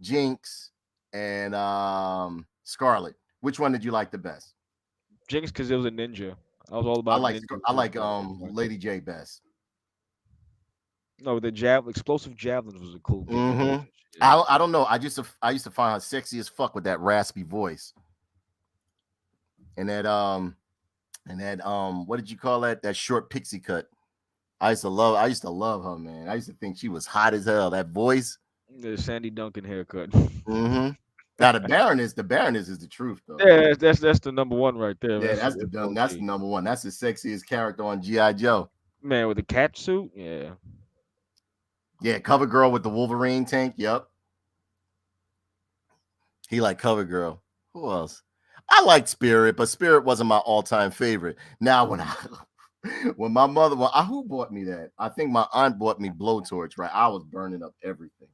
Jinx, and Scarlet, which one did you like the best? Jinx, because it was a ninja. I was all about. I like Lady J best. No, the explosive javelins was a cool. Mm-hmm. I don't know. I used to find her sexy as fuck with that raspy voice. And that what did you call that? That short pixie cut. I used to love her, man. I used to think she was hot as hell. That voice. The Sandy Duncan haircut. Mm-hmm. Now the Baroness is the truth though. Yeah, that's the number one right there. Yeah, that's the number one. That's the sexiest character on G.I. Joe. Man, with the cat suit, yeah. Yeah, CoverGirl with the Wolverine tank. Yep. He liked CoverGirl. Who else? I liked Spirit, but Spirit wasn't my all-time favorite. Now, when my mother, who bought me that? I think my aunt bought me Blowtorch, right? I was burning up everything.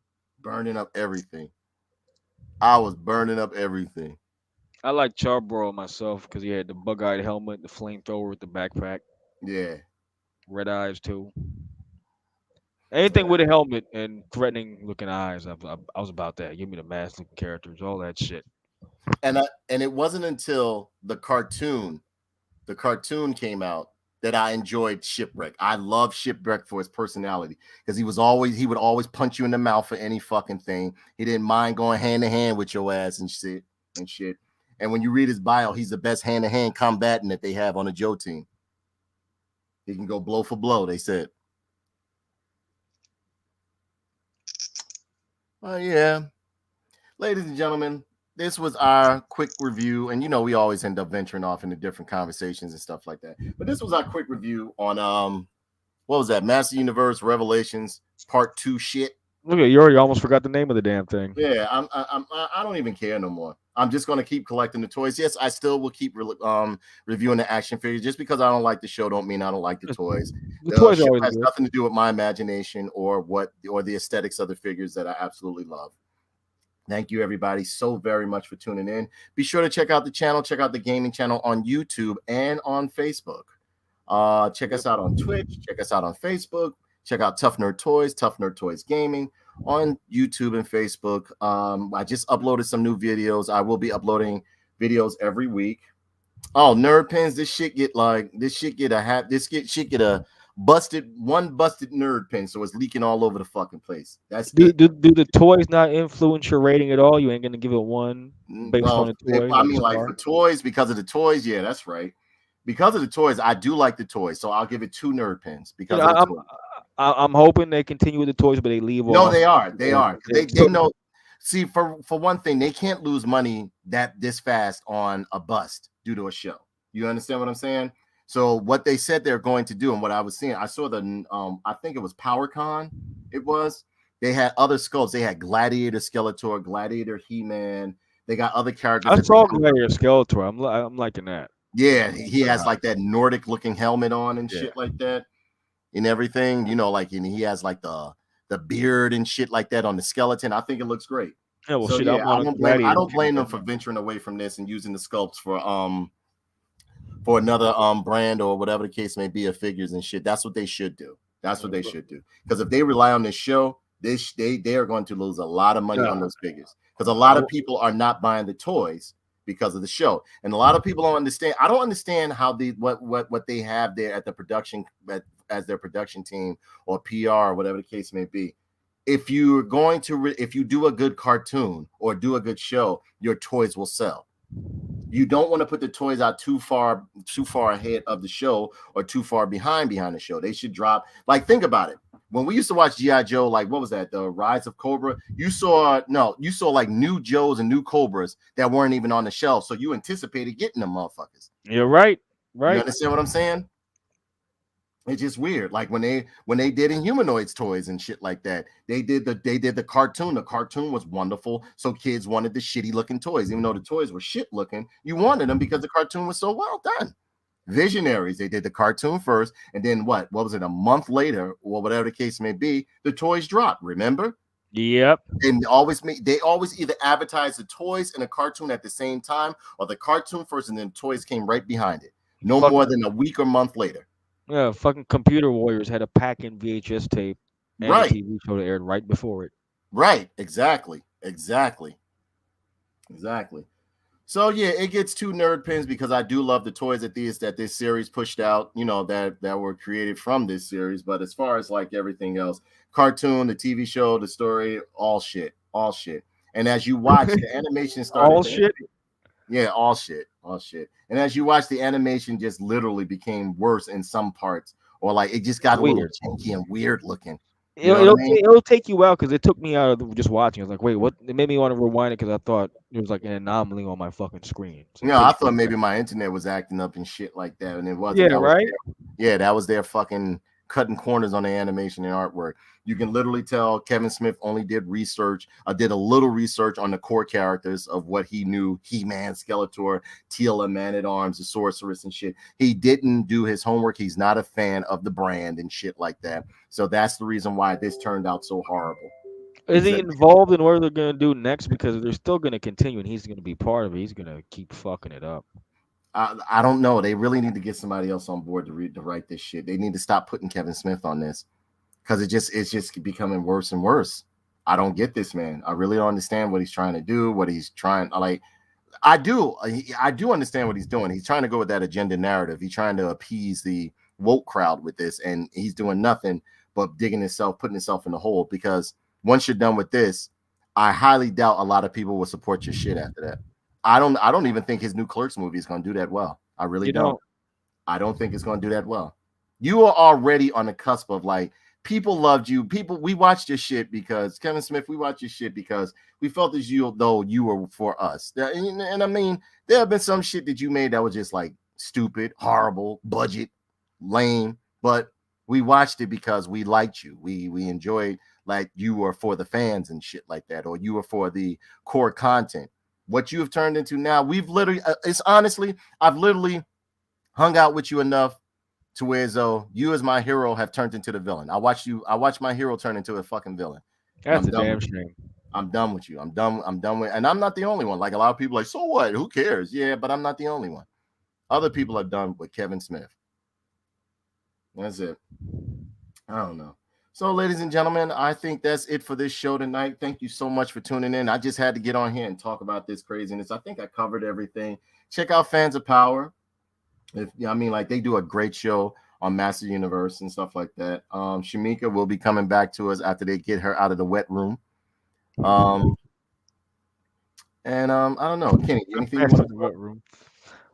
I like Charborough myself because he had the bug-eyed helmet, the flamethrower with the backpack. Yeah. Red eyes, too. Anything with a helmet and threatening-looking eyes, I was about that. Give me the mask-looking characters, all that shit. And it wasn't until the cartoon came out that I enjoyed Shipwreck. I love Shipwreck for his personality because he would always punch you in the mouth for any fucking thing. He didn't mind going hand to hand with your ass and shit. And when you read his bio, he's the best hand-to-hand combatant that they have on the Joe team. He can go blow for blow, they said. Oh yeah. Ladies and gentlemen, this was our quick review, and we always end up venturing off into different conversations and stuff like that. But this was our quick review on what was that? Master Universe Revelations Part 2 shit. Look at you already almost forgot the name of the damn thing. Yeah, I don't even care no more. I'm just gonna keep collecting the toys. Yes, I still will keep reviewing the action figures. Just because I don't like the show, don't mean I don't like the toys. The The toys are show always has good. nothing to do with my imagination or the aesthetics of the figures that I absolutely love. Thank you, everybody, so very much for tuning in. Be sure to check out the channel, check out the gaming channel on YouTube and on Facebook. Check us out on Twitch, check us out on Facebook, check out Tough Nerd Toys, Tough Nerd Toys Gaming on YouTube and Facebook. I just uploaded some new videos. I will be uploading videos every week. Oh, nerd pins. This shit get a busted nerd pin, so it's leaking all over the fucking place. That's Do, the do do the toys not influence your rating at all? You ain't gonna give it one based on well, the toys, I like a mean, like star. for toys, because of the toys, yeah, that's right. Because of the toys, I do like the toys, so I'll give it 2 nerd pins You because know, of the toys. I'm hoping they continue with the toys, but they leave No, off. they are. They are. They So know. See, for one thing, they can't lose money this fast on a bust due to a show. You understand what I'm saying? So what they said they're going to do, and what I was seeing, I saw I think it was PowerCon. It was. They had other sculpts. They had Gladiator Skeletor, Gladiator He-Man. They got other characters I that saw Gladiator Skeletor. I'm liking that. yeah, he has like that Nordic looking helmet on and Yeah. shit like that and everything, like, and he has like the beard and shit like that on the skeleton. I think it looks great. Yeah. Well, So shit. yeah, I'm on a I Gladiator. don't blame them for venturing away from this and using the sculpts for another brand or whatever the case may be of figures and shit. That's what they should do. That's what they should do. Because if they rely on this show, they are going to lose a lot of money on those figures. Because a lot of people are not buying the toys because of the show, and a lot of people don't understand. I don't understand how what they have there at the production as their production team or PR or whatever the case may be. If you're going to if you do a good cartoon or do a good show, your toys will sell. You don't want to put the toys out too far ahead of the show or too far behind the show. They should drop. Like, think about it. When we used to watch G.I. Joe, like, what was that? The Rise of Cobra. You saw like new Joes and new Cobras that weren't even on the shelf. So you anticipated getting them motherfuckers. You're right. You understand what I'm saying? It's just weird. Like when they did Inhumanoids toys and shit like that, they did the cartoon. The cartoon was wonderful, so kids wanted the shitty looking toys, even though the toys were shit looking. You wanted them because the cartoon was so well done. Visionaries, they did the cartoon first, and then what was it? A month later, or whatever the case may be, the toys dropped. Remember? Yep. And they always either advertised the toys and a cartoon at the same time, or the cartoon first, and then toys came right behind it. No more than a week or month later. Yeah, fucking Computer Warriors had a pack-in VHS tape and a TV show that aired right before it. Right, exactly. So yeah, it gets 2 nerd pins because I do love the toys that this series pushed out, that were created from this series. But as far as like everything else, cartoon, the TV show, the story, all shit. And as you watch, the animation started. All shit. Yeah, all shit. And as you watch, the animation just literally became worse in some parts, or like it just got a little janky and weird looking. It'll take you out because it took me out of just watching. I was like, wait, what? It made me want to rewind it because I thought it was like an anomaly on my fucking screen. So I thought maybe my internet was acting up and shit like that, and it wasn't. Yeah, right. That was their fucking cutting corners on the animation and artwork. You can literally tell Kevin Smith only did a little research on the core characters of what he knew: He-Man, Skeletor, Teela, Man-at-Arms, the Sorceress, and shit. He didn't do his homework. He's not a fan of the brand and shit like that. So that's the reason why this turned out so horrible. Is he involved in what they're gonna do next? Because they're still gonna continue, and he's gonna be part of it. He's gonna keep fucking it up. I don't know. They really need to get somebody else on board to write this shit. They need to stop putting Kevin Smith on this because it's just becoming worse and worse. I don't get this, man. I really don't understand what he's trying to do. What he's trying I do understand what he's doing. He's trying to go with that agenda narrative. He's trying to appease the woke crowd with this, and he's doing nothing but putting himself in the hole. Because once you're done with this, I highly doubt a lot of people will support your shit after that. I don't even think his new Clerks movie is going to do that well. I really don't. I don't think it's going to do that well. You are already on the cusp of like, people loved you. We watched your shit because Kevin Smith, we watched your shit because we felt as though you were for us. And I mean, there have been some shit that you made that was just like stupid, horrible, budget, lame, but we watched it because we liked you. We enjoyed like you were for the fans and shit like that, or you were for the core content. What you have turned into now, we've literally, it's honestly, I've literally hung out with you enough to where as though you as my hero have turned into the villain. I watched my hero turn into a fucking villain. And That's I'm a done damn with you. shame. I'm done with you. I'm done with, and I'm not the only one. Like a lot of people like, so what? Who cares? Yeah, but I'm not the only one. Other people are done with Kevin Smith. That's it. I don't know. So, ladies and gentlemen, I think that's it for this show tonight. Thank you so much for tuning in. I just had to get on here and talk about this craziness. I think I covered everything. Check out Fans of Power. If I mean, like they do a great show on Master Universe and stuff like that. Shamika will be coming back to us after they get her out of the wet room. I don't know, Kenny, anything you want to plug? Room.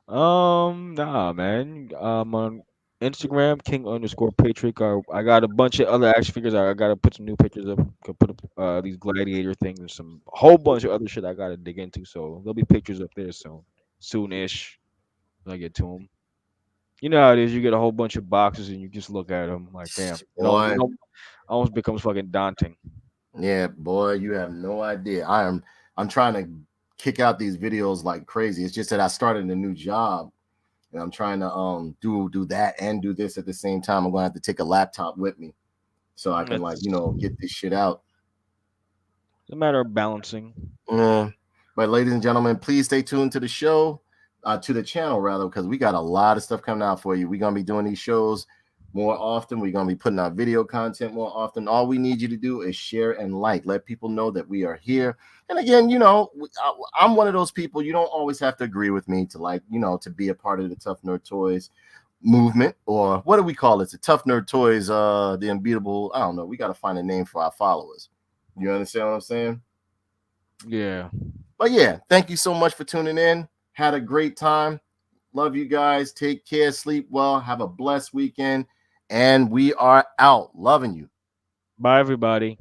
Nah, man. On Instagram, King_Patrick. I got a bunch of other action figures. I gotta put some new pictures up. Could put up these gladiator things and some whole bunch of other shit I gotta dig into. So there'll be pictures up there soon-ish when I get to them. You know how it is. You get a whole bunch of boxes and you just look at them like, damn. Boy, Almost becomes fucking daunting. yeah, boy, you have no idea. I'm trying to kick out these videos like crazy. It's just that I started a new job and I'm trying to do that and do this at the same time. I'm gonna have to take a laptop with me so I can get this shit out. It's a matter of balancing. But ladies and gentlemen, please stay tuned to the show, to the channel rather, because we got a lot of stuff coming out for you. We're gonna be doing these shows more often. We're gonna be putting out video content more often. All we need you to do is share and like. Let people know that we are here. And again, I'm one of those people. You don't always have to agree with me to be a part of the Tough Nerd Toys movement, or what do we call it? The Tough Nerd Toys, the Unbeatable. I don't know. We got to find a name for our followers. You understand what I'm saying? Yeah. But yeah, thank you so much for tuning in. Had a great time. Love you guys. Take care. Sleep well. Have a blessed weekend. And we are out. Loving you. Bye, everybody.